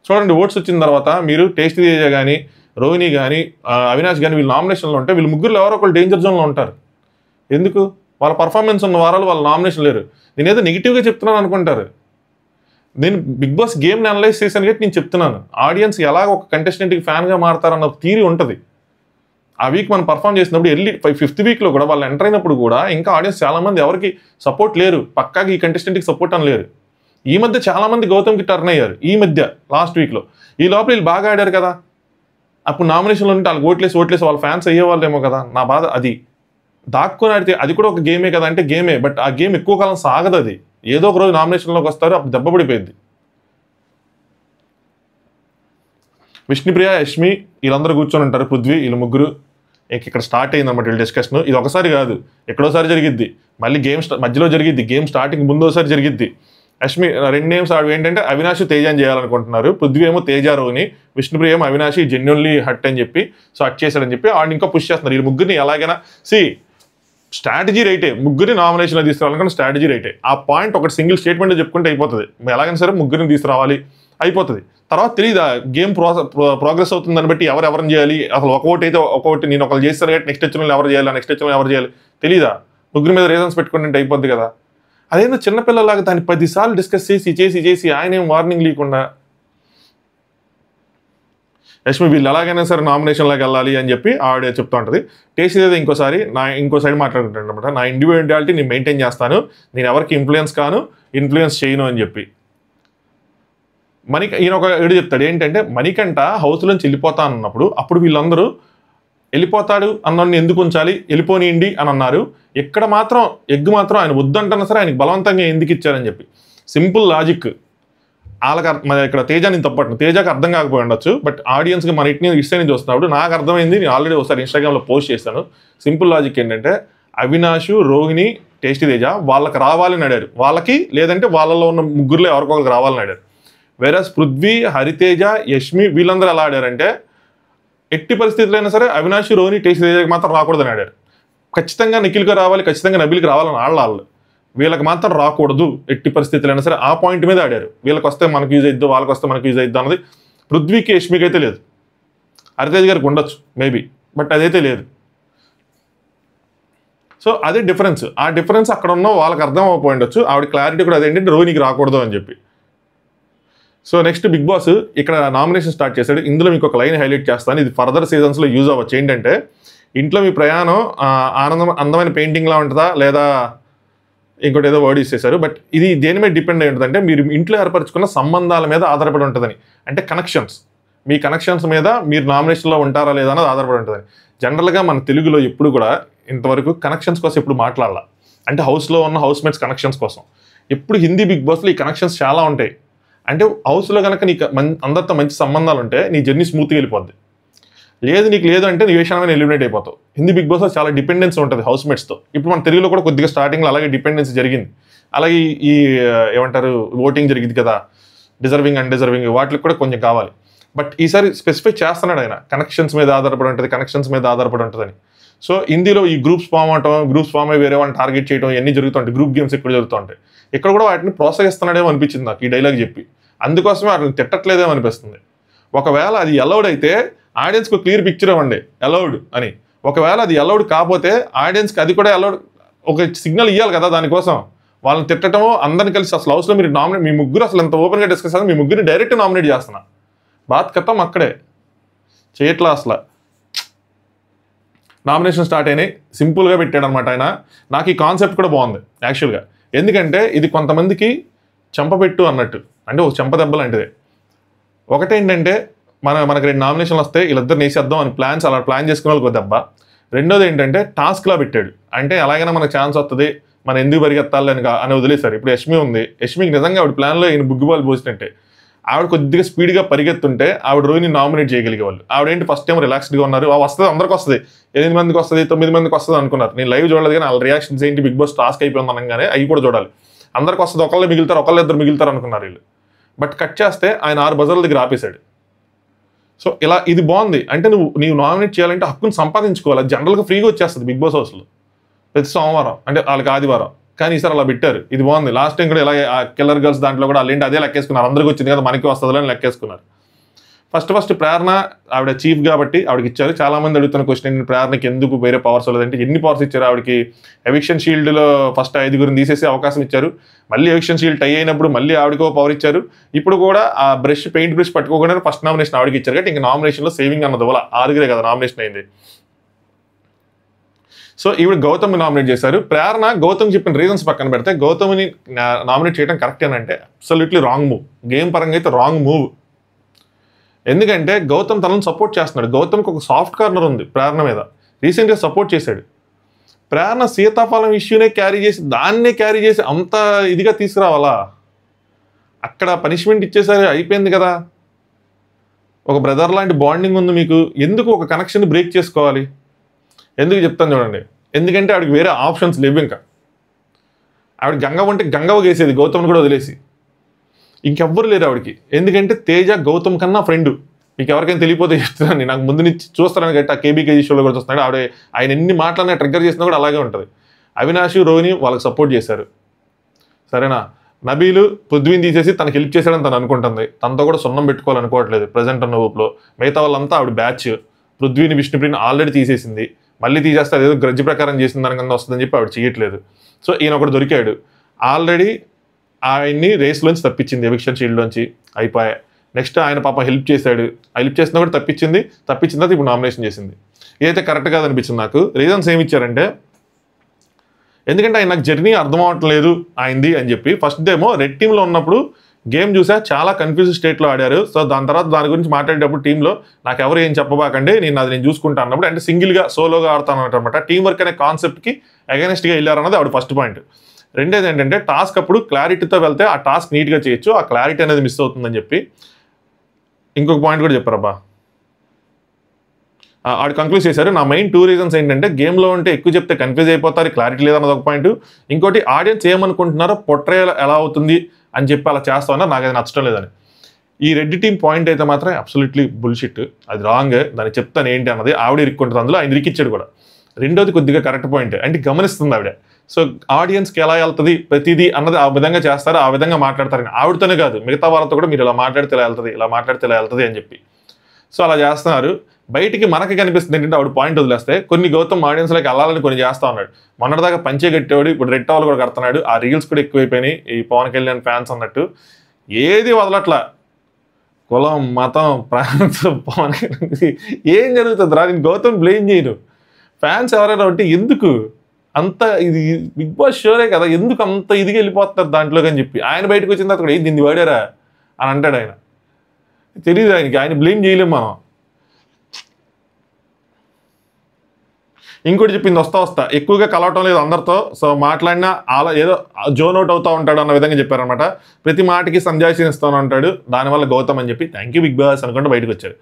చూడండి, ఓట్స్ వచ్చిన తర్వాత మీరు టేస్ట్ తేజ కానీ, రోహిణి కానీ, అవినాష్ కానీ వీళ్ళు నామినేషన్లో ఉంటే వీళ్ళు ముగ్గురులో ఎవరో ఒకళ్ళు డేంజర్ జోన్లో ఉంటారు. ఎందుకు, వాళ్ళ పర్ఫార్మెన్స్ ఉన్న వారాలు వాళ్ళ నామినేషన్ లేరు. నేనేదో నెగిటివ్గా చెప్తున్నాను అనుకుంటారు. నేను బిగ్ బాస్ గేమ్ని అనలైజ్ చేశాను కాబట్టి నేను చెప్తున్నాను. ఆడియన్స్ ఎలాగ ఒక కంటెస్టెంట్కి ఫ్యాన్గా మారతారన్న థియరీ ఉంటుంది. ఆ వీక్ మనం పర్ఫామ్ చేసినప్పుడు ఎర్లీ 5th వీక్లో కూడా వాళ్ళు ఎంటర్ అయినప్పుడు కూడా ఇంకా ఆడియన్స్ చాలామంది ఎవరికి సపోర్ట్ లేరు, పక్కాగా ఈ కంటెస్టెంట్కి సపోర్ట్ అని లేరు. ఈ మధ్య చాలామంది గౌతమ్కి టర్న్ అయ్యారు ఈ మధ్య లాస్ట్ వీక్లో. ఈ లోపల వీళ్ళు బాగా ఆడారు కదా, అప్పుడు నామినేషన్లో ఉంటే వాళ్ళకి ఓట్లేసి వాళ్ళ ఫ్యాన్స్ అయ్యేవాళ్ళేమో కదా. నా బాధ అది. దాక్కుని ఆడితే అది కూడా ఒక గేమే కదా అంటే గేమే, బట్ ఆ గేమ్ ఎక్కువ కాలం సాగదు. అది ఏదో ఒక రోజు నామినేషన్లోకి వస్తారు, అప్పుడు దెబ్బ పడిపోయింది. విష్ణుప్రియ, యష్మి వీళ్ళందరూ కూర్చొని ఉంటారు, పృథ్వీ, వీళ్ళు ముగ్గురు. ఇక్కడ స్టార్ట్ అయింది అనమాట వీళ్ళ డిస్కషన్. ఇది ఒకసారి కాదు, ఎక్కడోసారి జరిగిద్ది, మళ్ళీ గేమ్ మధ్యలో జరిగిద్ది, గేమ్ స్టార్టింగ్ ముందోసారి జరిగిద్ది. యష్మి 2 నేమ్స్ ఆడు ఏంటంటే అవినాష్ తేజాని చేయాలనుకుంటున్నారు. పృథ్వీ ఏమో తేజ రోహిని, విష్ణుప్రియ ఏమో అవినాష్ జెన్యున్లీ హట్ అని చెప్పి, సో హట్ చేశాడని చెప్పి ఆడిని ఇంకా పుష్ చేస్తున్నారు. వీళ్ళు ముగ్గురిని ఎలాగైనా స్ట్రాటజీ రైటే, ముగ్గురిని నామినేషన్లో తీసుకురావాలనుకున్న స్ట్రాటజీ రైటే. ఆ పాయింట్ ఒకటి సింగిల్ స్టేట్మెంట్ చెప్పుకుంటే అయిపోతుంది, ఎలాగైనా సరే ముగ్గురిని తీసుకురావాలి అయిపోతుంది. తర్వాత తెలియదా గేమ్ ప్రోగ్రెస్ అవుతుందని బట్టి ఎవరెవరిని చేయాలి, అసలు ఒక ఓటు అయితే ఒకటి నేను ఒకరు చేస్తాను కాబట్టి నెక్స్ట్ వచ్చిన ఎవరు చేయాలి, నెక్స్ట్ వచ్చిన ఎవరు చేయాలి తెలీదా. ముగ్గురి మీద రీజన్స్ పెట్టుకుంటే అయిపోద్ది కదా. అదేందో చిన్నపిల్లలాగా దాన్ని 10 సార్లు డిస్కస్ చేసి ఆయన ఏం వార్నింగ్ లేకుండా. యష్మి వీళ్ళు ఎలాగైనా సరే నామినేషన్లోకి వెళ్ళాలి అని చెప్పి ఆవిడ చెప్తూ ఉంటుంది. టేస్ట్ ఏదో ఇంకో సైడ్ మాట్లాడుకుంటాను అనమాట. నా ఇండివిజువాలిటీ నేను మెయింటైన్ చేస్తాను, నేను ఎవరికి ఇన్ఫ్లుయెన్స్ చేయను అని చెప్పి. ఈయన ఒక ఏడు చెప్తాడు ఏంటంటే, మణికంఠ హౌస్లోంచి వెళ్ళిపోతాను అన్నప్పుడు అప్పుడు వీళ్ళందరూ వెళ్ళిపోతాడు అన్నోడిని ఎందుకు ఉంచాలి, వెళ్ళిపోనియండి అని అన్నారు. ఎక్కడ మాత్రం ఎగ్ మాత్రం ఆయన వద్దంటున్నా సరే ఆయనకి బలవంతంగా ఎందుకు ఇచ్చారని చెప్పి. Simple logic. వాళ్ళకి ఇక్కడ తేజాని తప్పట్టు, తేజాకి అర్థం కాకపోయి ఉండొచ్చు, బట్ ఆడియన్స్కి మన ఇష్టం నుంచి వస్తున్నప్పుడు నాకు అర్థమైంది. నేను ఆల్రెడీ ఒకసారి ఇన్స్టాగ్రామ్లో పోస్ట్ చేశాను. సింపుల్ లాజిక్ ఏంటంటే, అవినాష్, రోహిణి, టేస్టీ తేజ వాళ్ళకి రావాలని అడారు, వాళ్ళకి లేదంటే వాళ్ళలో ఉన్న ముగ్గురులో ఎవరికొకరికి రావాలని అడారు. వేరస్ పృథ్వీ, హరితేజ, యష్మి వీళ్ళందరూ ఎలా ఆడారంటే, ఎట్టి పరిస్థితుల్లో అయినా సరే అవినాష్, రోహిణి, టేస్టీ తేజకి మాత్రం రాకూడదని ఆడారు. ఖచ్చితంగా నిఖిల్కి రావాలి, ఖచ్చితంగా నబిల్కి రావాలని వాళ్ళు, వీళ్ళకి మాత్రం రాకూడదు ఎట్టి పరిస్థితులు అయినా సరే. ఆ పాయింట్ మీద ఆడారు. వీళ్ళకి వస్తే మనకు యూజ్ అయిద్దు, వాళ్ళకి వస్తే మనకు యూజ్ అయిద్దు అన్నది పృథ్వీకి, యష్మికి అయితే లేదు. హరితేజ్ గారికి ఉండొచ్చు మేబీ, బట్ అదైతే లేదు. సో అదే డిఫరెన్స్. ఆ డిఫరెన్స్ అక్కడ ఉన్న వాళ్ళకి అర్థం అవ్వకపోయి ఉండొచ్చు. ఆవిడ క్లారిటీ కూడా అదేంటంటే రోహిణికి రాకూడదు అని చెప్పి. సో నెక్స్ట్ బిగ్ బాస్ ఇక్కడ నామినేషన్ స్టార్ట్ చేశాడు. ఇందులో మీకు ఒక లైన్ హైలైట్ చేస్తాను, ఇది ఫర్దర్ సీజన్స్లో యూజ్ అవ్వచ్చు. ఏంటంటే, ఇంట్లో మీ ప్రయాణం అందమైన పెయింటింగ్లా ఉంటుందా లేదా ఇంకోటి ఏదో వర్డ్ యూస్ చేశారు, బట్ ఇది దేని మీద డిపెండ్ అయి ఉంటుందంటే, మీరు ఇంట్లో ఏర్పరచుకున్న సంబంధాల మీద ఆధారపడి ఉంటుందని. అంటే కనెక్షన్స్, మీ కనెక్షన్స్ మీద మీరు నామినేషన్లో ఉంటారా లేదా అన్నది ఆధారపడి ఉంటుందని. జనరల్గా మన తెలుగులో ఎప్పుడు కూడా ఇంతవరకు కనెక్షన్స్ కోసం ఎప్పుడు మాట్లాడాల, అంటే హౌస్లో ఉన్న హౌస్ మేట్స్ కనెక్షన్స్ కోసం. ఎప్పుడు హిందీ బిగ్ బాస్లో ఈ కనెక్షన్స్ చాలా ఉంటాయి. అంటే హౌస్లో కనుక నీకు అందరితో మంచి సంబంధాలు ఉంటే నీ జర్నీ స్మూత్గా వెళ్ళిపోద్ది. నీకు లేదు అంటే నీ విషయాన్ని ఎలిమినేట్ అయిపోతావు. హిందీ బిగ్ బాస్లో చాలా డిపెండెన్సీ ఉంటుంది హౌస్ మేట్స్తో. ఇప్పుడు మన తెలుగులో కూడా కొద్దిగా స్టార్టింగ్లో అలాగే డిపెండెన్సీ జరిగింది. అలాగే ఈ ఏమంటారు ఓటింగ్ జరిగింది కదా, డిజర్వింగ్ అన్డిజర్వింగ్ వాటికి కూడా కొంచెం కావాలి. బట్ ఈసారి స్పెసిఫై చేస్తున్నాడు ఆయన, కనెక్షన్స్ మీద ఆధారపడి ఉంటుందని. సో హిందీలో ఈ గ్రూప్స్ ఫామ్ అయ్యి వేరే వాళ్ళని టార్గెట్ చేయడం ఇవన్నీ జరుగుతుంటాయి. గ్రూప్ గేమ్స్ ఎక్కువ జరుగుతుంటాయి. ఇక్కడ కూడా వాటిని ప్రోత్సహిస్తున్నాడేమో అనిపించింది నాకు ఈ డైలాగ్ చెప్పి. అందుకోసమే వాటిని తిట్టట్లేదేమో అనిపిస్తుంది. ఒకవేళ అది అలౌడ్ అయితే ఆడియన్స్కి క్లియర్ పిక్చర్ ఇవ్వండి అలౌడ్ అని. ఒకవేళ అది అలౌడ్ కాకపోతే ఆడియన్స్కి అది కూడా అలౌడ్ ఒక సిగ్నల్ ఇవ్వాలి కదా. దానికోసం వాళ్ళని తిట్టడమో అందరిని కలిసి అసలు హౌస్లో మీరు మీ ముగ్గురు అసలు ఎంత ఓపెన్గా డిస్కస్ చేస్తారు, మీ ముగ్గురిని డైరెక్ట్ నామినేట్ చేస్తున్నా, బాత్ కథం అక్కడే చేయట్లా. అసలు నామినేషన్ స్టార్ట్ అయినాయి, సింపుల్గా పెట్టాడు అనమాట ఆయన. నాకు ఈ కాన్సెప్ట్ కూడా బాగుంది యాక్చువల్గా. ఎందుకంటే ఇది కొంతమందికి చెంపపెట్టు అన్నట్టు, అంటే ఒక చెంప దెబ్బ లాంటిదే. ఒకటేంటంటే మనకు 2 నామినేషన్లు వస్తే వీళ్ళిద్దరు నేసేద్దాం అని అలా ప్లాన్ చేసుకునే వాళ్ళకి దెబ్బ. రెండోది ఏంటంటే టాస్క్లా పెట్టాడు, అంటే ఎలాగైనా మనకు ఛాన్స్ వస్తుంది, మనం ఎందుకు పరిగెత్తాలి అని వదిలేశారు. ఇప్పుడు యష్మి ఉంది, యష్మికి నిజంగా ఆవిడ ప్లాన్లో ఈయన బుగ్గిబాల్ పోసినట్టే. ఆవిడ కొద్దిగా స్పీడ్గా పరిగెత్తుంటే ఆవిడ రోహిని నామినేట్ చేయగలిగేవాళ్ళు. ఆవిడేంటి ఫస్ట్ టైం రిలాక్స్డ్గా ఉన్నారు, వస్తుంది అందరికి వస్తుంది, 8 మందికి వస్తుంది 9 మందికి వస్తుంది అనుకున్నారు. నేను లైవ్ చూడలేదు కానీ వాళ్ళ రియాక్షన్స్ ఏంటి, బిగ్ బాస్ టాస్క్ అయిపోయింది అనగానే అవి కూడా చూడాలి. అందరికి వస్తుంది, ఒకళ్ళే మిగులుతారు, ఇద్దరు మిగులుతారు అనుకున్నారు వీళ్ళు. బట్ కట్ చేస్తే ఆయన 6 బజర్ల దగ్గర ఆపేశాడు. సో ఇలా ఇది బాగుంది. అంటే నీవు నామినేట్ చేయాలంటే హక్కును సంపాదించుకోవాలి. జనరల్గా ఫ్రీగా వచ్చేస్తుంది బిగ్ బాస్ హౌస్లో ప్రతి సోమవారం, అంటే వాళ్ళకి ఆదివారం. కానీ ఈసారి అలా పెట్టారు, ఇది బాగుంది. లాస్ట్ టైం కూడా ఇలాగే కిల్లర్ గర్ల్స్ దాంట్లో కూడా వాళ్ళేంటి అదే లెక్కేసుకున్నారు, అందరికీ వచ్చింది కదా మనకి వస్తుందని లెక్కేసుకున్నారు. ఫస్ట్ ప్రేరణ ఆవిడ చీఫ్ కాబట్టి ఆవిడకి ఇచ్చారు. చాలా మంది అడుగుతున్న క్వశ్చన్ ఏంటి, ప్రేరణకి ఎందుకు వేరే పవర్స్ లేదంటే ఎన్ని పవర్స్ ఇచ్చారు ఆవిడకి. ఎవిక్షన్ షీల్డ్లో ఫస్ట్ 5గురిని తీసేసి అవకాశం ఇచ్చారు, మళ్ళీ ఎవిక్షన్ షీల్డ్ టై అయినప్పుడు మళ్ళీ ఆవిడకో పవర్ ఇచ్చారు. ఇప్పుడు కూడా ఆ పెయింట్ బ్రష్ పట్టుకోకుండా ఫస్ట్ నామినేషన్ ఆవిడకి ఇచ్చారు కాబట్టి ఇంకా నామినేషన్లో సేవింగ్ అన్నది వల్ల 6గురే కదా నామినేషన్ అయింది. సో ఈవిడ గౌతమ్ని నామినేట్ చేశారు. ప్రేరణ గౌతమ్ చెప్పిన రీజన్స్ పక్కన పెడితే గౌతమ్ని నామినేట్ చేయడం కరెక్ట్ అంటే అబ్సల్యూట్లీ రాంగ్ మూవ్. గేమ్ పరంగా అయితే రాంగ్ మూవ్. ఎందుకంటే గౌతమ్ తనను సపోర్ట్ చేస్తున్నాడు. గౌతమ్కి ఒక సాఫ్ట్ కార్నర్ ఉంది ప్రేరణ మీద. రీసెంట్గా సపోర్ట్ చేశాడు. ప్రేరణ సీతాఫలం ఇష్యూనే క్యారీ చేసి దాన్నే క్యారీ చేసి అంత ఇదిగా తీసుకురావాలా? అక్కడ పనిష్మెంట్ ఇచ్చేసరి అయిపోయింది కదా. ఒక బ్రదర్ లాంటి బాండింగ్ ఉంది మీకు, ఎందుకు ఒక కనెక్షన్ బ్రేక్ చేసుకోవాలి? ఎందుకు చెప్తాను చూడండి. ఎందుకంటే ఆవిడకి వేరే ఆప్షన్స్ లేవు. ఇంకా ఆవిడ గంగవ్వ అంటే గంగవ్వ వేసేది, గౌతమ్ని కూడా వదిలేసి. ఇంకెవ్వరు లేరు ఆవిడకి. ఎందుకంటే తేజ గౌతమ్ కన్నా ఫ్రెండ్. మీకు ఎవరికైనా తెలియపోతే చెప్తున్నాను, నాకు ముందు నుంచి చూస్తారని గట్టి ఆ కేబీకేజీ షోలో కూడా చూస్తున్నాడు. ఆయన ఎన్ని మాటలన్నా ట్రిగ్గర్ చేసినా కూడా అలాగే ఉంటుంది. అవినాష్, రోహిణి వాళ్ళకి సపోర్ట్ చేశారు, సరేనా? నబీలు పృథ్వీని తీసేసి తనకి హెల్ప్ చేశాడని తను అనుకుంటుంది. తనతో కూడా సున్నం పెట్టుకోవాలనుకోవట్లేదు ప్రజెంట్ ఉన్న ఊపులో. మిగతా వాళ్ళంతా ఆవిడ బ్యాచ్. పృథ్వీని, విష్ణుప్రియని ఆల్రెడీ తీసేసింది. మళ్ళీ తీసేస్తే అదేదో గ్రడ్జ్ ప్రకారం చేసిన దానికన్నా వస్తుందని చెప్పి ఆవిడ చేయట్లేదు. సో ఈయన ఒకటి దొరికాడు. ఆల్రెడీ ఆయన్ని రేస్లోంచి తప్పించింది, ఎవిక్షన్ షీల్డ్లోంచి. అయిపోయా. నెక్స్ట్ ఆయన పాప హెల్ప్ చేశాడు. హెల్ప్ చేసినా కూడా తప్పించిన తర్వాత ఇప్పుడు నామినేషన్ చేసింది. ఇదైతే కరెక్ట్ కాదనిపించింది నాకు. రీజన్స్ ఏమి ఇచ్చారంటే, ఎందుకంటే ఆయన నాకు జర్నీ అర్థం అవ్వట్లేదు ఆయనది అని చెప్పి. ఫస్ట్ డేమో రెడ్ టీంలో ఉన్నప్పుడు గేమ్ చూసా, చాలా కన్ఫ్యూజ్ స్టేట్లో ఆడారు. సో దాని తర్వాత దాని గురించి మాట్లాడేటప్పుడు టీంలో నాకు ఎవరు ఏం చెప్పబాకండి, నేను చూసుకుంటాను అన్నప్పుడు, అంటే సింగిల్గా సోలోగా ఆడతాను అనమాట. టీం వర్క్ అనే కాన్సెప్ట్కి అగైనెస్ట్గా వెళ్ళారన్నది ఆవిడ ఫస్ట్ పాయింట్. రెండేది ఏంటంటే, టాస్క్ అప్పుడు క్లారిటీతో వెళ్తే ఆ టాస్క్ నీట్గా చేయొచ్చు, ఆ క్లారిటీ అనేది మిస్ అవుతుందని చెప్పి ఇంకొక పాయింట్ కూడా చెప్పారబ్బా. ఆవిడ కంక్లూడ్ చేశారు. నా మెయిన్ 2 రీజన్స్ ఏంటంటే, గేమ్లో ఉంటే ఎక్కువ చెప్తే కన్ఫ్యూజ్ అయిపోతారు, క్లారిటీ లేదన్నది ఒక పాయింట్. ఇంకోటి, ఆడియన్స్ ఏమనుకుంటున్నారో పొట్రేల్ ఎలా అవుతుంది అని చెప్పి అలా చేస్తామన్నా నాకు అది నచ్చడం లేదని. ఈ రెడ్ టీం పాయింట్ అయితే మాత్రం అబ్సల్యూట్లీ బుల్షిట్, అది రాంగ్. దాన్ని చెప్తాను ఏంటి అన్నది. ఆవిడ ఇరుక్కుంటుంది అందులో, ఆయన ఇరికిచ్చాడు కూడా. రెండోది కొద్దిగా కరెక్ట్ పాయింట్, అంటే గమనిస్తుంది ఆవిడ. సో ఆడియన్స్కి ఎలా వెళ్తుంది ప్రతిదీ అన్నది ఆ విధంగా చేస్తారు, ఆ విధంగా మాట్లాడతారని. ఆవిడతోనే కాదు, మిగతా వాళ్ళతో కూడా మీరు ఇలా మాట్లాడితే ఇలా వెళ్తుంది, ఇలా మాట్లాడితే ఇలా వెళ్తుంది అని చెప్పి. సో అలా చేస్తున్నారు. బయటికి మనకి కనిపిస్తుంది ఏంటంటే, ఆవిడ పాయింట్ వదిలేస్తే కొన్ని గౌతమ్ ఆడియన్స్లోకి వెళ్ళాలని కొన్ని చేస్తూ ఉన్నాడు. మొన్నటిదాకా పంచే కట్టేవాడు, ఇప్పుడు రెడ్ టవల్ కూడా కడుతున్నాడు. ఆ రీల్స్ కూడా ఎక్కువైపోయినాయి ఈ పవన్ కళ్యాణ్ ఫ్యాన్స్ అన్నట్టు. ఏది వదలట్లా. కులం, మతం, ప్రాంతం, పవన్ కళ్యాణ్ ఏం జరుగుతుంది రా? నేను గౌతమ్ బ్లేమ్ చేయను. ఫ్యాన్స్ ఎవరైనా ఉంటే ఎందుకు అంత ఇది? బిగ్ బాస్ షోరే కదా, ఎందుకు అంత ఇదిగా వెళ్ళిపోతారు దాంట్లోకి అని చెప్పి. ఆయన బయటకు వచ్చిన తర్వాత కూడా దీన్ని వాడారా అని అంటాడు ఆయన. తెలియదు ఆయనకి, ఆయన బ్లేమ్ చేయలేము మనం. ఇంకోటి చెప్పింది, వస్తా ఎక్కువగా కలవటం లేదు అందరితో. సో మాట్లాడినా అలా ఏదో జోన్ అవుట్ అవుతూ ఉంటాడు అన్న విధంగా చెప్పారనమాట. ప్రతి మాటకి సంజాయిషీని ఇస్తాను అంటాడు. దానివల్ల గౌతమ్ అని చెప్పి థ్యాంక్ యూ బిగ్ బాస్ అనుకుంటే బయటకు వచ్చాడు.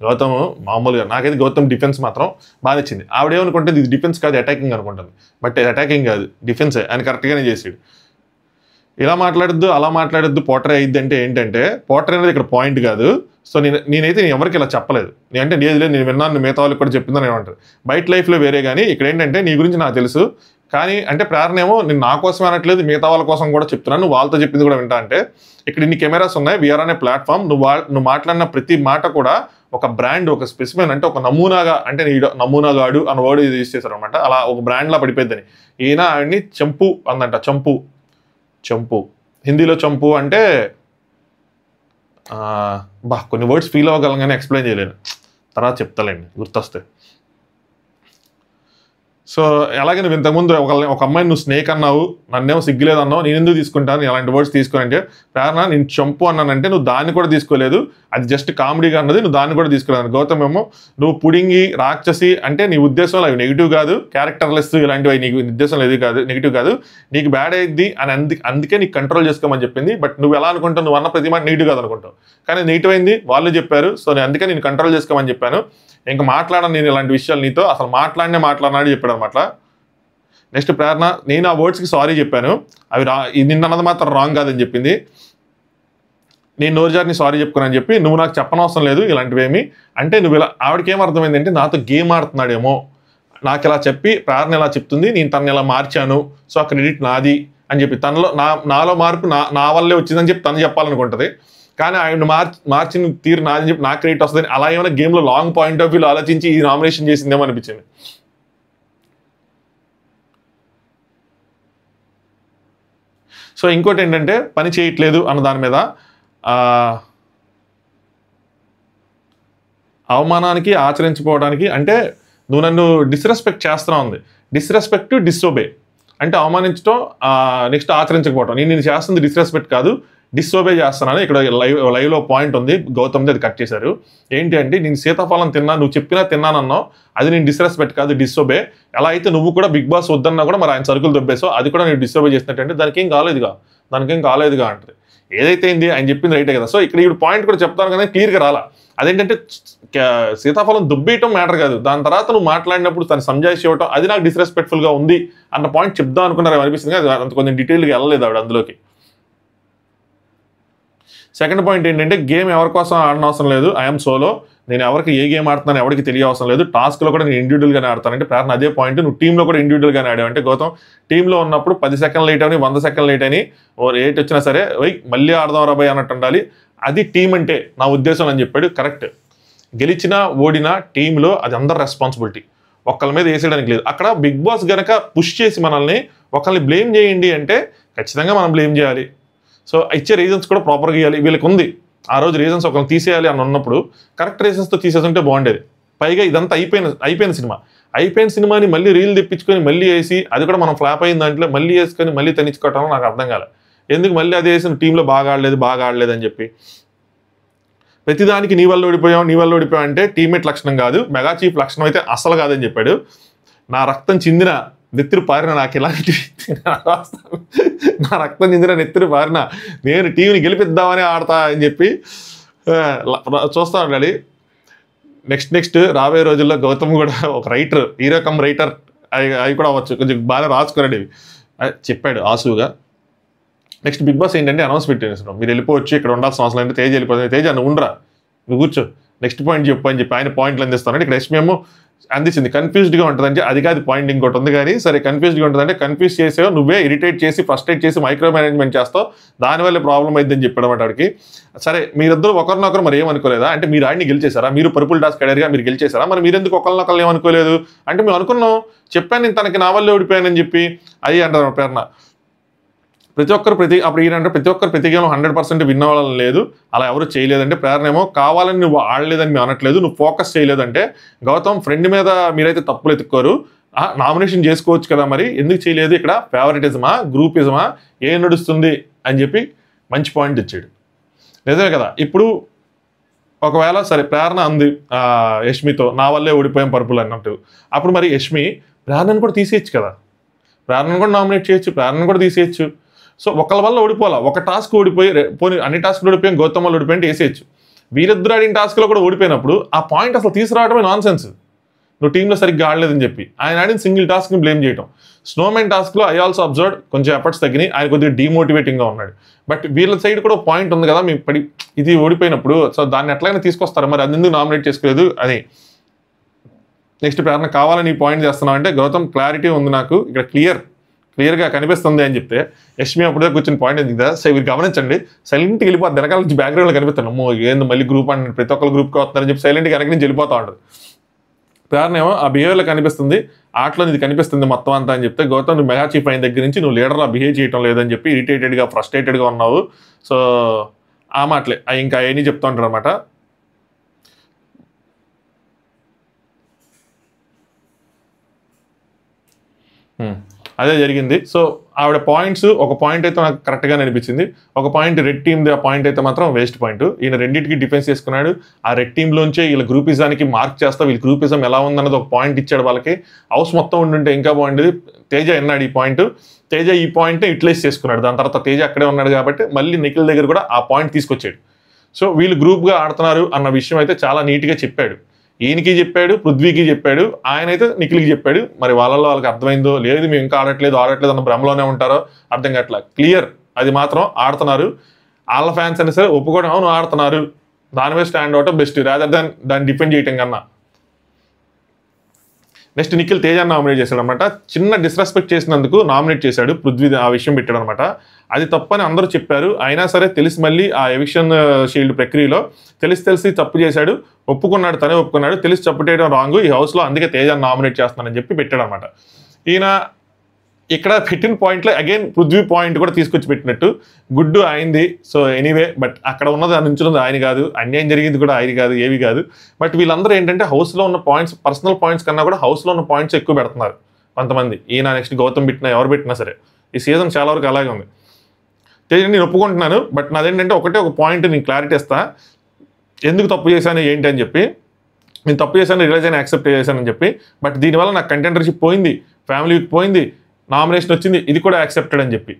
గౌతమ్ మామూలుగా నాకైతే గౌతమ్ డిఫెన్స్ మాత్రం బాగా నచ్చింది. ఆవిడేమనుకుంటుంది, ఇది డిఫెన్స్ కాదు అటాకింగ్ అనుకుంటుంది. బట్ అటాకింగ్ కాదు, డిఫెన్సే. ఆయన కరెక్ట్గానే చేసాడు. ఇలా మాట్లాడద్దు, అలా మాట్లాడద్దు, పోటరే అయ్యిద్ది అంటే ఏంటంటే, పోటరే అనేది ఇక్కడ పాయింట్ కాదు. సో నేనైతే ఎవరికి ఇలా చెప్పలేదు. అంటే లేదు నేను విన్నాను, మిగతా వాళ్ళకి కూడా చెప్పిందని ఏమంటారు. బయట లైఫ్లో వేరే, కానీ ఇక్కడ ఏంటంటే నీ గురించి నాకు తెలుసు. కానీ అంటే ప్రేరణ ఏమో నేను నా కోసం అనట్లేదు, మిగతా వాళ్ళ కోసం కూడా చెప్తున్నాను, నువ్వు వాళ్ళతో చెప్పింది కూడా వింటా అంటే, ఇక్కడ ఇన్ని కెమెరాస్ ఉన్నాయి, వీఆర్ అనే ప్లాట్ఫామ్, నువ్వు మాట్లాడిన ప్రతి మాట కూడా ఒక బ్రాండ్, ఒక స్పెసిఫిక్, అంటే ఒక నమూనాగా, అంటే నమూనాగాడు అన్న వర్డ్ యూజ్ చేశారు అనమాట. అలా ఒక బ్రాండ్లా పడిపోద్దని. ఈయన ఆయన్ని చంపు అందంట. చంపు హిందీలో చంపు అంటే కొన్ని వర్డ్స్ ఫీల్ అవ్వగలం కానీ ఎక్స్ప్లెయిన్ చేయలేను, తర్వాత చెప్తాలేండి గుర్తొస్తే. సో అలాగే నువ్వు ఇంతకుముందు ఒక అమ్మాయిని నువ్వు స్నేక్ అన్నావు, నన్నేమో సిగ్గులేదు అన్నావు, నేను ఎందుకు తీసుకుంటాను అలాంటి వర్డ్స్ తీసుకుని అంటే, ప్రేరణ నేను చంపు అన్నానంటే నువ్వు దాన్ని కూడా తీసుకోలేదు, అది జస్ట్ కామెడీగా అన్నది, నువ్వు దాన్ని కూడా తీసుకోలేదు. గౌతమ్ ఏమో నువ్వు పుడింగి, రాక్షసి అంటే నీ ఉద్దేశంలో అవి నెగిటివ్ కాదు, క్యారెక్టర్లెస్ ఇలాంటివి నీకు ఉద్దేశంలో ఏది కాదు, నెగిటివ్ కాదు, నీకు బ్యాడ్ అయ్యిద్ది అని అందుకే నీకు కంట్రోల్ చేసుకోమని చెప్పింది. బట్ నువ్వు ఎలా అనుకుంటావు, నువ్వు అన్న ప్రతి మాట నెగిటివ్ కాదు అనుకుంటావు, కానీ నెగిటివ్ అయింది వాళ్ళు చెప్పారు. సో నేను అందుకే నేను కంట్రోల్ చేసుకోమని చెప్పాను. ఇంకా మాట్లాడను నేను ఇలాంటి విషయాలు నీతో, అసలు మాట్లాడినాడు చెప్పాడు అనమాట. నెక్స్ట్ ప్రేరణ, నేను ఆ వర్డ్స్కి సారీ చెప్పాను, అవి నిన్న అన్నది మాత్రం రాంగ్ కాదని చెప్పింది. నేను నోరుజారిని సారీ చెప్పుకున్నాను చెప్పి, నువ్వు నాకు చెప్పనవసరం లేదు ఇలాంటివేమి అంటే, నువ్వు ఇలా ఆవిడకి ఏమర్థమైందంటే నాతో గేమ్ ఆడుతున్నాడేమో, నాకు ఇలా చెప్పి ప్రేరణ ఇలా చెప్తుంది, నేను తనని ఇలా మార్చాను, సో ఆ క్రెడిట్ నాది అని చెప్పి, నాలో మార్పు నా వల్లే వచ్చిందని చెప్పి తను చెప్పాలనుకుంటుంది. కానీ ఆయన మార్చిన తీరు నాదని చెప్పి నాకు క్రెడిట్ వస్తుంది. అలా ఏమైనా గేమ్లో లాంగ్ పాయింట్ ఆఫ్ వ్యూలో ఆలోచించి ఈ నామినేషన్ చేసిందేమో అనిపించింది. సో ఇంకోటి ఏంటంటే, పని చేయట్లేదు అన్న దాని మీద అవమానానికి ఆచరించుకోవడానికి, అంటే నువ్వు నన్ను డిస్రెస్పెక్ట్ చేస్తున్నావు ఉంది. డిస్రెస్పెక్ట్, డిస్ఓబే అంటే అవమానించడం, నెక్స్ట్ ఆచరించకపోవడం. నేను చేస్తుంది డిస్రెస్పెక్ట్ కాదు, డిస్ఓబే చేస్తున్నాను. ఇక్కడ లైవ్లో పాయింట్ ఉంది, గౌతమ్ది, అది కట్ చేశారు. ఏంటి అంటే, నేను సీతాఫలం తిన్నా, నువ్వు చెప్పినా తిన్నానన్నావు, అది నేను డిస్రెస్పెక్ట్ కాదు, డిస్ఓబే. ఎలా అయితే నువ్వు కూడా బిగ్ బాస్ వద్దన్నా కూడా మరి ఆయన సరుకులు దొబ్బేసావు, అది కూడా నేను డిస్ఓబే చేసినట్టు, దానికి ఏం కాలేదుగా అంటారు. ఏదైతే ఏంది ఆయన చెప్పింది రైటే కదా. సో ఇక్కడ ఈ పాయింట్ కూడా చెప్తాను కానీ క్లియర్గా రాలా. అదేంటంటే సీతాఫలం దుబ్బేయటం మ్యాటర్ కాదు, దాని తర్వాత నువ్వు మాట్లాడినప్పుడు తను సంజాయిషి ఇవ్వటం, అది నాకు డిస్రెస్పెక్ట్ఫుల్గా ఉంది అన్న పాయింట్ చెప్దాం అనుకున్నారు అనిపిస్తుంది. అంత కొంచెం డీటెయిల్గా వెళ్ళలేదు ఆవిడ అందులోకి. సెకండ్ పాయింట్ ఏంటంటే, గేమ్ ఎవరి కోసం ఆడనవసరం లేదు, ఐఎమ్ సోలో. నేను ఎవరికి ఏ గేమ్ ఆడుతున్నాను ఎవరికి తెలియవసరం లేదు, టాస్క్లో కూడా నేను ఇండివిజువల్గానే ఆడతానంటే ప్రేరణ అదే పాయింట్. నువ్వు టీంలో కూడా ఇండివిజువల్గానే ఆడావు అంటే గౌతమ్ టీంలో ఉన్నప్పుడు 10 సెకండ్లు లేట్ అని 100 సెకండ్లు లేట్ అని ఏట్ వచ్చినా సరే మళ్ళీ ఆడదాం రాబాయ్ అన్నట్టు ఉండాలి, అది టీం అంటే నా ఉద్దేశం అని చెప్పాడు. కరెక్ట్. గెలిచినా ఓడినా టీంలో అది అందరి రెస్పాన్సిబిలిటీ, ఒక్కళ్ళ మీద వేసేయడానికి లేదు. అక్కడ బిగ్ బాస్ గనక పుష్ చేసి మనల్ని ఒకళ్ళని బ్లేమ్ చేయండి అంటే ఖచ్చితంగా మనం బ్లేమ్ చేయాలి. సో ఇచ్చే రీజన్స్ కూడా ప్రాపర్గా ఇవ్వాలి. వీళ్ళకి ఉంది ఆ రోజు రీజన్స్ ఒకరిని తీసేయాలి అని ఉన్నప్పుడు కరెక్ట్ రీజన్స్తో తీసేస్తుంటే బాగుండేది. పైగా ఇదంతా అయిపోయిన సినిమాని మళ్ళీ రీల్ తెప్పించుకొని మళ్ళీ వేసి, అది కూడా మనం ఫ్లాప్ అయిన దాంట్లో మళ్ళీ వేసుకొని మళ్ళీ తెనిచ్చుకోవటం నాకు అర్థం కాలే. ఎందుకు మళ్ళీ అది వేసిన టీంలో బాగా ఆడలేదు అని చెప్పి ప్రతిదానికి నీ వల్ల ఓడిపోయావు అంటే టీమ్మేట్ లక్షణం కాదు, మెగా చీఫ్ లక్షణం అయితే అసలు కాదని చెప్పాడు. నా రక్తం చిందిన నెత్తురు పారిన నాకు ఇలాంటి నా రక్తం చిందిన నెత్తురు పారిన నేను టీంని గెలిపిద్దామని ఆడతా అని చెప్పి చూస్తూ ఉండాలి. నెక్స్ట్ రాబోయే రోజుల్లో గౌతమ్ కూడా ఒక రైటర్, హీరో కమ్ రైటర్ అవి కూడా అవ్వచ్చు, కొంచెం బాగా రాసుకున్నాడు చెప్పాడు ఆసుగా. నెక్స్ట్ బిగ్ బాస్ ఏంటంటే అనౌన్స్ పెట్టేసాడు, మీరు వెళ్ళిపోవచ్చు, ఇక్కడ ఉండాల్సిన అవసరం అంటే తేజ వెళ్ళిపోతుంది. తేజ నువ్వు ఉండరా, నువ్వు కూర్చో, నెక్స్ట్ పాయింట్ చెప్పు అని చెప్పి ఆయన పాయింట్లు అందిస్తానంటే ఇక్కడ యష్మి ఏమో అందించింది. కన్ఫ్యూజ్డ్గా ఉంటుందంటే అది కాదు పాయింట్, ఇంకోటి ఉంది. కానీ సరే కన్ఫ్యూజ్డ్గా ఉంటుందంటే కన్ఫ్యూజ్ చేసావు నువ్వే, ఇరిటేట్ చేసి ఫ్రస్ట్రేట్ చేసి మైక్రో మేనేజ్మెంట్ చేస్తావు, దానివల్ల ప్రాబ్లం అయిద్దని చెప్పాడు వాడికి. సరే మీరిద్దరు ఒకరినొకరు మరి ఏమనుకోలేదా అంటే, మీరు ఆడిని గెలిచేశారా, మీరు పర్పుల్ టాస్క్ ఆడారుగా మీరు గెలిచేశారా, మరి మీరెందుకు ఒకరినొకరు ఏమనుకోలేదు అంటే, మేము అనుకున్నాం, చెప్పాను నేను తనకి నా వల్లే ఓడిపోయానని చెప్పి అది అంటారు ప్రేరణ. ప్రతి ఒక్కరు ప్రతి గేమ్ 100% విన్ అవ్వాలని లేదు, అలా ఎవరు చేయలేదంటే ప్రేరణ ఏమో కావాలని నువ్వు ఆడలేదని మేము అనట్లేదు, నువ్వు ఫోకస్ చేయలేదంటే గౌతమ్ ఫ్రెండ్ మీద మీరైతే తప్పులు ఎత్తుకోరు, నామినేషన్ చేసుకోవచ్చు కదా, మరి ఎందుకు చేయలేదు, ఇక్కడ ఫేవరెటిజమా గ్రూపిజమా ఏం నడుస్తుంది అని చెప్పి మంచి పాయింట్ ఇచ్చాడు. నిజమే కదా. ఇప్పుడు ఒకవేళ సరే ప్రేరణ అంది యష్మితో నా వల్లే ఓడిపోయాం పర్పుల్ అన్నట్టు, అప్పుడు మరి యష్మి ప్రేరణను కూడా తీసేయచ్చు కదా, ప్రేరణను కూడా నామినేట్ చేయొచ్చు, ప్రేరణను కూడా తీసేయచ్చు. సో ఒకళ్ళ వల్ల ఓడిపోవాలా, ఒక టాస్క్ ఓడిపోయి పోనీ అన్ని టాస్క్లు ఓడిపోయాం గౌతమ్ వల్ల ఓడిపోయింటే వేసేయచ్చు. వీరిద్దరు ఆడిన టాస్క్లో కూడా ఓడిపోయినప్పుడు ఆ పాయింట్ అసలు తీసుకురావడమే నాన్ సెన్స్. నువ్వు టీంలో సరిగ్గా ఆడలేదని చెప్పి ఆయన ఆడిన సింగిల్ టాస్క్ని బ్లేమ్ చేయడం. స్నోమెన్ టాస్క్లో ఐ ఆల్సో అబ్జర్వ్ కొంచెం ఎఫర్ట్స్ తగ్గినాయి, ఆయన కొద్దిగా డీమోటివేటింగ్గా ఉన్నాడు. బట్ వీళ్ళ సైడ్ కూడా పాయింట్ ఉంది కదా, మీకు ఇది ఓడిపోయినప్పుడు సో దాన్ని ఎట్లయినా తీసుకొస్తారు, మరి అది ఎందుకు నామినేట్ చేసుకోలేదు అని. నెక్స్ట్ ప్రేరణ కావాలని పాయింట్ చేస్తున్నావు అంటే గౌతమ్ క్లారిటీ ఉంది నాకు ఇక్కడ క్లియర్గా కనిపిస్తుంది అని చెప్తే యష్మి అప్పుడే కూర్చొని పాయింట్ ఉంది కదా. సో మీరు గమనించండి, సైలెంట్గా వెళ్ళిపోతుంది, వెనకాల నుంచి బ్యాక్గ్రౌండ్లో కనిపిస్తాను, అమ్మో ఏంది మళ్ళీ గ్రూప్ అంటే ప్రతి ఒక్కరు గ్రూప్కి వస్తున్నారని చెప్పి సైలెంట్గా వెనక నుంచి వెళ్ళిపోతూ ఉంటుంది. ప్రేరణ ఏమో ఆ బిహేవియర్లో కనిపిస్తుంది, ఆటలో ఇది కనిపిస్తుంది మొత్తం అంతా అని చెప్తే గౌతమ్ నువ్వు మెగా చీఫ్ అయిన దగ్గర నుంచి నువ్వు లీడర్లా బిహేవ్ చేయడం లేదని చెప్పి ఇరిటేటెడ్గా ఫ్రస్ట్రేటెడ్గా ఉన్నావు. సో ఆ మాటలే ఇంకా ఏమీ చెప్తూ ఉంటారు అనమాట. అదే జరిగింది. సో ఆవిడ పాయింట్స్ ఒక పాయింట్ అయితే నాకు కరెక్ట్గానే అనిపించింది, ఒక పాయింట్ రెడ్ టీమ్ది, ఆ పాయింట్ అయితే మాత్రం వేస్ట్ పాయింట్. ఈయన రెండింటికి డిఫెన్స్ చేసుకున్నాడు, ఆ రెడ్ టీంలోంచే వీళ్ళ గ్రూపిజానికి మార్క్ చేస్తా, వీళ్ళ గ్రూపిజం ఎలా ఉందన్నది ఒక పాయింట్ ఇచ్చాడు వాళ్ళకి. హౌస్ మొత్తం ఉండుంటే ఇంకా బాగుండేది. తేజ ఎన్నాడు ఈ పాయింట్, తేజ ఈ పాయింట్ని యూటిలైజ్ చేసుకున్నాడు. దాని తర్వాత తేజ అక్కడే ఉన్నాడు కాబట్టి మళ్ళీ నిఖిల్ దగ్గర కూడా ఆ పాయింట్ తీసుకొచ్చాడు. సో వీళ్ళు గ్రూప్గా ఆడుతున్నారు అన్న విషయం అయితే చాలా నీట్గా చెప్పాడు. ఈయనకి చెప్పాడు, పృథ్వీకి చెప్పాడు, ఆయన అయితే నిఖిల్కి చెప్పాడు. మరి వాళ్ళకి అర్థమైందో లేదు, మేము ఇంకా ఆడట్లేదు అన్న భ్రమలోనే ఉంటారో అర్థం కావట్లా. క్లియర్ అది మాత్రం ఆడుతున్నారు. వాళ్ళ ఫ్యాన్స్ అయినా సరే ఒప్పుకోవడం, అవును ఆడుతున్నారు, దాని మీద స్టాండ్ అవటం బెస్ట్ రాదర్ దాన్ దాన్ని డిఫెండ్ చేయటం కన్నా. నెక్స్ట్ నిఖిల్ తేజాన్ని నామినేట్ చేశాడు అనమాట. చిన్న డిస్రెస్పెక్ట్ చేసినందుకు నామినేట్ చేశాడు, పృథ్వీ ఆ విషయం పెట్టాడు అనమాట. అది తప్పని అందరూ చెప్పారు, అయినా సరే తెలిసి మళ్ళీ ఆ ఎవిక్షన్ షీల్డ్ ప్రక్రియలో తెలిసి తప్పు చేశాడు, ఒప్పుకున్నాడు, తనే ఒప్పుకున్నాడు, తెలిసి తప్పు చేయడం రాంగ్ ఈ హౌస్లో, అందుకే తేజాన్ని నామినేట్ చేస్తున్నానని చెప్పి పెట్టాడు అనమాట. ఈయన ఇక్కడ పెట్టిన పాయింట్లో అగైన్ పృథ్వీ పాయింట్ కూడా తీసుకొచ్చి పెట్టినట్టు గుడ్డు అయింది. సో ఎనీవే, బట్ అక్కడ ఉన్నది నుంచున్నది ఆయన కాదు, అన్యాయం జరిగింది కూడా ఆయన కాదు, ఏవి కాదు. బట్ వీళ్ళందరూ ఏంటంటే హౌస్లో ఉన్న పాయింట్స్, పర్సనల్ పాయింట్స్ కన్నా కూడా హౌస్లో ఉన్న పాయింట్స్ ఎక్కువ పెడుతున్నారు. కొంతమంది. ఈయన నెక్స్ట్ గౌతమ్ పెట్టినా ఎవరు పెట్టినా సరే ఈ సీజన్ చాలా వరకు అలాగే ఉంది. తేజ నేను ఒప్పుకుంటున్నాను, బట్ నాదేంటంటే ఒక పాయింట్ నేను క్లారిటీ ఇస్తా, ఎందుకు తప్పు చేశాను ఏంటి అని చెప్పి. నేను తప్పు చేశాను, రిలైజ్ అయినా యాక్సెప్ట్ చేశానని చెప్పి, బట్ దీనివల్ల నాకు కంటెండర్షిప్ పోయింది, ఫ్యామిలీకి పోయింది, నామినేషన్ వచ్చింది, ఇది కూడా యాక్సెప్టెడ్ అని చెప్పి.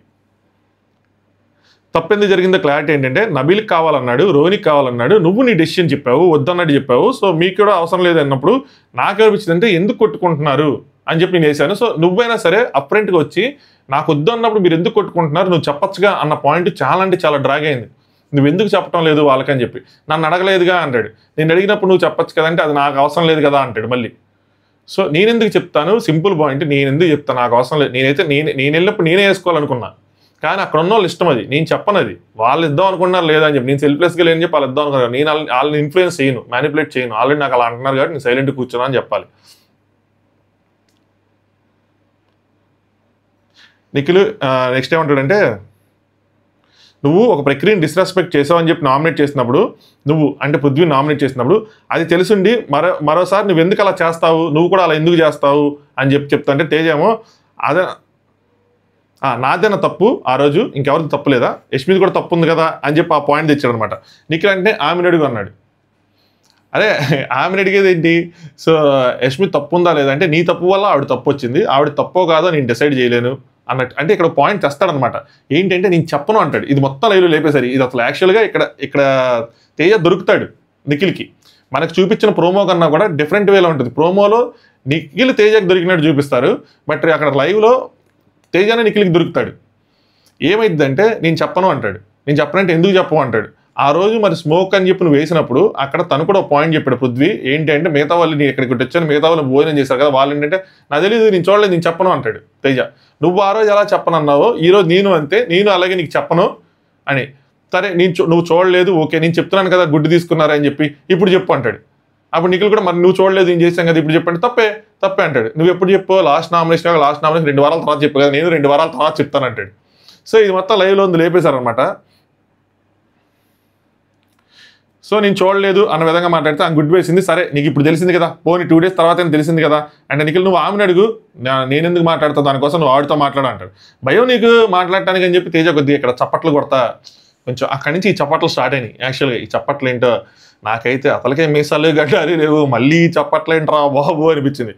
తప్పెందుకు జరిగిందో క్లారిటీ ఏంటంటే నబీల్కి కావాలన్నాడు, రోహిణికి కావాలన్నాడు, నువ్వు నీ డెసిషన్ చెప్పావు, వద్దన్నట్టు చెప్పావు. సో మీకు కూడా అవసరం లేదు అన్నప్పుడు నాకేమనిపించింది అంటే ఎందుకు కొట్టుకుంటున్నారు అని చెప్పి నేను వేసాను. సో నువ్వైనా సరే అప్రెంట్గా వచ్చి నాకు వద్దు అన్నప్పుడు మీరు ఎందుకు కొట్టుకుంటున్నారు, నువ్వు చెప్పచ్చుగా అన్న పాయింట్ చాలా అంటే చాలా డ్రాగ్ అయింది. నువ్వు ఎందుకు చెప్పడం లేదు వాళ్ళకని చెప్పి. నన్ను అడగలేదుగా అంటాడు, నేను అడిగినప్పుడు నువ్వు చెప్పచ్చు కదంటే అది నాకు అవసరం లేదు కదా అంటాడు మళ్ళీ. సో నేనెందుకు చెప్తాను, సింపుల్ పాయింట్, నేను ఎందుకు చెప్తాను, నాకు అవసరం లేదు. నేను వెళ్ళినప్పుడు నేనే వేసుకోవాలనుకున్నా, కానీ అక్కడ ఉన్న వాళ్ళు ఇష్టం, అది నేను చెప్పను. అది వాళ్ళు ఇద్దాం అనుకున్నారు లేదని చెప్పి, నేను సెల్ఫ్లెస్గా లేని చెప్పి వాళ్ళు ఇద్దాం అనుకున్నారు. నేను వాళ్ళని ఇన్ఫ్లుయెన్స్ చేయను, మ్యానిపులేట్ చేయను. ఆల్రెడీ నాకు అలా అంటున్నారు కాబట్టి నేను సైలెంట్ కూర్చున్నా అని చెప్పాలి. నిఖిల్ నెక్స్ట్ ఏమంటాడంటే నువ్వు ఒక ప్రక్రియను డిస్రెస్పెక్ట్ చేసావు అని చెప్పి నామినేట్ చేసినప్పుడు, నువ్వు అంటే పృథ్వీ నామినేట్ చేసినప్పుడు అది తెలుసుండి మరోసారి నువ్వు ఎందుకు అలా చేస్తావు, నువ్వు కూడా అలా ఎందుకు చేస్తావు అని చెప్పి చెప్తా అంటే తేజేమో అదే నాదేనా తప్పు ఆ రోజు, ఇంకెవరికి తప్పు లేదా, యష్మిది కూడా తప్పు ఉంది కదా అని చెప్పి ఆ పాయింట్ తెచ్చాడు అనమాట. నిఖిల్ అంటే ఆమెను అడుగు అన్నాడు. అదే ఆమెను అడిగేది ఏంటి, సో యష్మి తప్పు ఉందా లేదా అంటే నీ తప్పు వల్ల ఆవిడ తప్పు వచ్చింది, ఆవిడ తప్పో కాదో నేను డిసైడ్ చేయలేను అన్నట్టు. అంటే ఇక్కడ పాయింట్ తెస్తాడనమాట. ఏంటంటే నేను చెప్పను అంటాడు. ఇది మొత్తం లైవ్లో లేపేసరి ఇది అసలు యాక్చువల్గా ఇక్కడ తేజ దొరుకుతాడు నిఖిల్కి. మనకు చూపించిన ప్రోమో కన్నా కూడా డిఫరెంట్ వేలో ఉంటుంది. ప్రోమోలో నిఖిల్ తేజకి దొరికినట్టు చూపిస్తారు, బట్ అక్కడ లైవ్లో తేజానే నిఖిల్కి దొరుకుతాడు. ఏమైందంటే నేను చెప్పను అంటాడు. నేను చెప్పనంటే ఎందుకు చెప్పవు అంటాడు. ఆ రోజు మరి స్మోక్ అని చెప్పి నువ్వు వేసినప్పుడు అక్కడ తను కూడా ఒక పాయింట్ చెప్పాడు పృథ్వీ, ఏంటి అంటే మిగతా వాళ్ళు నేను ఇక్కడికి వచ్చాను, మిగతా వాళ్ళు భోజనం చేశారు కదా, వాళ్ళు ఏంటంటే నాకు తెలియదు, నేను చూడలేదు, నేను చెప్పను అంటాడు తేజ. నువ్వు ఆ రోజు ఎలా చెప్పనన్నావో ఈరోజు నేను అంతే, నేను అలాగే నీకు చెప్పను అని. సరే నువ్వు చూడలేదు, ఓకే, నేను చెప్తున్నాను కదా గుడ్డు తీసుకున్నారని చెప్పి, ఇప్పుడు చెప్పు అంటాడు. అప్పుడు నిఖిల్ కూడా మరి నువ్వు చూడలేదు, నేను చేశాను కదా, ఇప్పుడు చెప్పండి, తప్పే అంటాడు. నువ్వు ఎప్పుడు చెప్పు, లాస్ట్ నామినేషన్ 2 వారాల తర్వాత చెప్పు కదా, నేను 2 వారాల తర్వాత చెప్తాను అంటాడు. సో ఇది మొత్తం లైవ్లో ఉంది లేపేశారనమాట. సో నేను చూడలేదు అన్న విధంగా మాట్లాడితే ఆ గుడ్ వేసింది. సరే నీకు ఇప్పుడు తెలిసింది కదా, పోనీ 2 days తర్వాత తెలిసింది కదా అంటే నిఖిల్ నువ్వు ఆమెను అడుగు, నేను ఎందుకు మాట్లాడతా, దానికోసం నువ్వు ఆవిడతో మాట్లాడ అంటాడు. భయం నీకు మాట్లాడటానికి అని చెప్పి తేజ కొద్దిగా ఇక్కడ చప్పట్లు కొడతా కొంచెం అక్కడి నుంచి ఈ చప్పట్లు స్టార్ట్ అయినాయి. యాక్చువల్గా ఈ చప్పట్లు ఏంటో నాకైతే అసలుకే మీసాలు గడ్డాలి లేవు, మళ్ళీ చప్పట్లు ఏంట్రా బాబు అనిపించింది.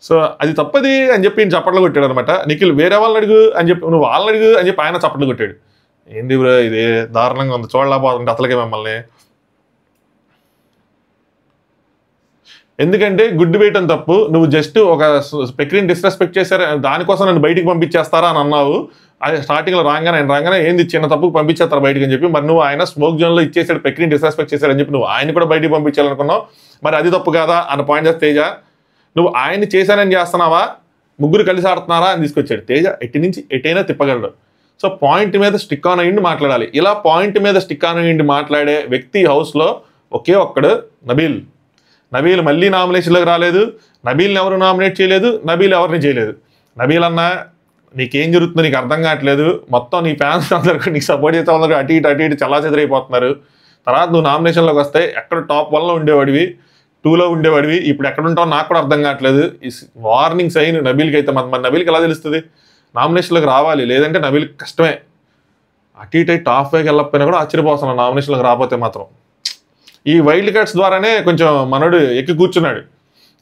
సో అది తప్పది అని చెప్పి ఈయన చప్పట్లు కొట్టాడు అనమాట. నిఖిల్ వేరే వాళ్ళని అడుగు అని చెప్పి నువ్వు వాళ్ళని అడుగు అని చెప్పి ఆయన చప్పట్లు కొట్టాడు. ఏంది బ్రో ఇది దారుణంగా ఉంది, చూడలేకపోతుంటే అసలుకే మిమ్మల్ని. ఎందుకంటే గుడ్డు వేయటం తప్పు, నువ్వు జస్ట్ ఒక ప్రక్రియను డిస్రెస్పెక్ట్ చేశారు, దానికోసం నన్ను బయటికి పంపించేస్తారా అని అన్నావు. అది స్టార్టింగ్లో రాగానే ఏంది చిన్న తప్పుకు పంపించేస్తారు బయటికి అని చెప్పి, మరి నువ్వు ఆయన స్మోక్ జోన్లో ఇచ్చేసాడు, ప్రక్రియను డిస్రెస్పెక్ట్ చేశారని చెప్పి నువ్వు ఆయన కూడా బయటికి పంపించాలనుకున్నావు. మరి అది తప్పు కాదా అన్న పాయింట్ చేస్తే తేజ నువ్వు ఆయన్ని చేశానని చేస్తున్నావా, ముగ్గురు కలిసి ఆడుతున్నారా అని తీసుకొచ్చాడు. తేజ ఎట్టి నుంచి ఎటైనా తిప్పగలడు. సో పాయింట్ మీద స్టిక్ ఆన్ అయ్యిండి మాట్లాడాలి. ఇలా పాయింట్ మీద స్టిక్ ఆన్ అయ్యిండి మాట్లాడే వ్యక్తి హౌస్లో ఒకే ఒక్కడు నబీల్. నబీల్ మళ్ళీ నామినేషన్లోకి రాలేదు, నబీల్ని ఎవరు నామినేట్ చేయలేదు, నబీల్ ఎవరిని చేయలేదు. నబీల్ అన్న నీకేం జరుగుతుందో నీకు అర్థం కావట్లేదు, మొత్తం నీ ఫ్యాన్స్ అందరికీ నీకు సపోర్ట్ చేసే అందరూ అటు ఇటు చల్లా చెదిరైపోతున్నారు. తర్వాత నువ్వు నామినేషన్లోకి వస్తే ఎక్కడ టాప్ 1లో ఉండేవాడివి, 2లో ఉండేవాడివి, ఇప్పుడు ఎక్కడ ఉంటావు నాకు కూడా అర్థం కావట్లేదు. ఈ వార్నింగ్ సైన్ నబీల్కి అయితే మరి నబీల్కి ఎలా తెలుస్తుంది నామినేషన్లోకి రావాలి, లేదంటే నబీల్కి కష్టమే. అటు ఇటు టాప్ 5కి వెళ్ళకపోయినా కూడా ఆశ్చర్యపోతున్నాను నామినేషన్లోకి రాకపోతే మాత్రం. ఈ వైల్డ్ కార్డ్స్ ద్వారానే కొంచెం మనోడు ఎక్కి కూర్చున్నాడు.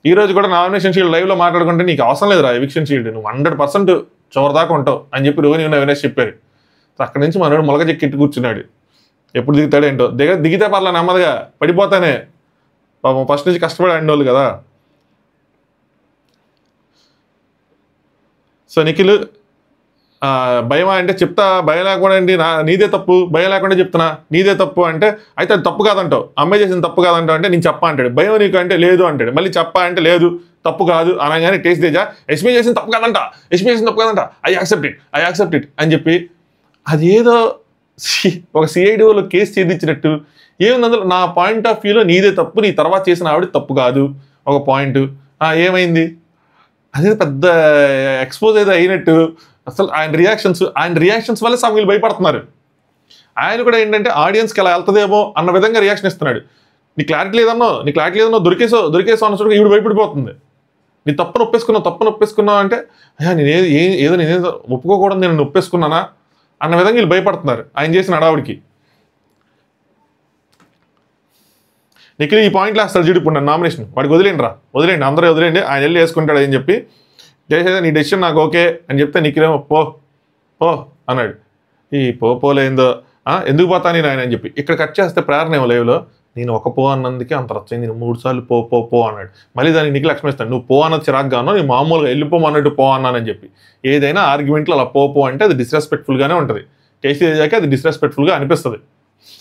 ఈరోజు కూడా నామినేషన్ షీల్డ్ లైవ్లో మాట్లాడుకుంటే నీకు అవసరం లేదురా ఎవిక్షన్ షీల్డ్, నువ్వు 100% చివరిదాకా ఉంటావు అని చెప్పి రోహిణి అవినాష్ చెప్పారు. అక్కడి నుంచి మనోడు మొలక చెక్కి కూర్చున్నాడు. ఎప్పుడు దిగుతాడు ఏంటో, దిగితే పర్లా నెమ్మదిగా, పడిపోతానే పాపం ఫస్ట్ నుంచి కష్టపడి ఆడినోళ్ళు కదా. సో నిఖిల్ భయమా అంటే చెప్తా, భయం లేకుండా అండి నీదే తప్పు, భయం లేకుండా చెప్తున్నా నీదే తప్పు అంటే అయితే అది తప్పు కాదంటావు, అమ్మాయి చేసిన తప్పు కాదంటావు అంటే నేను చెప్పా అంటాడు. భయం నీకు అంటే లేదు అంటాడు. మళ్ళీ చెప్పా అంటే లేదు తప్పు కాదు అనగానే టేస్ట్ తేజ యష్మి చేసిన తప్పు కాదంట, యష్మి చేసిన తప్పు కాదంట, ఐ యాక్సెప్ట్ ఇట్ అని చెప్పి అదేదో ఒక సిఐడిఓలో కేసు ఛేదించినట్టు ఏముంది అందులో. నా పాయింట్ ఆఫ్ వ్యూలో నీదే తప్పు, నీ తర్వాత చేసిన ఆవిడ తప్పు కాదు ఒక పాయింట్. ఏమైంది అదే పెద్ద ఎక్స్పోజ్ అయితే అయినట్టు. అసలు ఆయన రియాక్షన్స్ వల్ల వీళ్ళు భయపడుతున్నారు. ఆయన కూడా ఏంటంటే ఆడియన్స్కి ఎలా వెళ్తుందేమో అన్న విధంగా రియాక్షన్ ఇస్తున్నాడు. నీ క్లారిటీ లేదన్నో దొరికేసో అన్న చోటుగా ఈవిడ భయపడిపోతుంది. నీ తప్పని ఒప్పేసుకున్నావు అంటే నేనేదో ఒప్పుకోకూడదు, నేను ఒప్పేసుకున్నానా అన్న విధంగా వీళ్ళు భయపడుతున్నారు ఆయన చేసిన అడావుడికి. నిఖిల్ ఈ పాయింట్లో అసలు చూడు, ఇప్పుడు నామినేషన్ వాడికి వదిలేండి అందరూ వదిలేండి, ఆయన వెళ్ళి వేసుకుంటాడు అని చెప్పి చేసేది, నీ డెసిషన్ నాకు ఓకే అని చెప్తే నిఖిల్ ఏమో పో అన్నాడు. ఈ పోలేందో ఎందుకు పోతా నేను ఆయన అని చెప్పి ఇక్కడ కట్ చేస్తే ప్రేరణ ఏమో లైవ్లో, నేను ఒక పో అన్నందుకే అంత రచ్చైంది, నేను 3 సార్లు పో అన్నాడు. మళ్ళీ దానికి నిఖిల్ లక్ష్మిస్తాడు, నువ్వు పో అన్నది చిరాగ్గానో నేను మామూలుగా వెళ్ళిపోమన్నట్టు పో అన్నానని చెప్పి. ఏదైనా ఆర్గ్యుమెంట్లో అలా పో అంటే అది డిస్రెస్పెక్ట్ఫుల్గానే ఉంటుంది. టేస్టీ తేజాకి అది డిస్రెస్పెక్ట్ఫుల్గా అనిపిస్తుంది.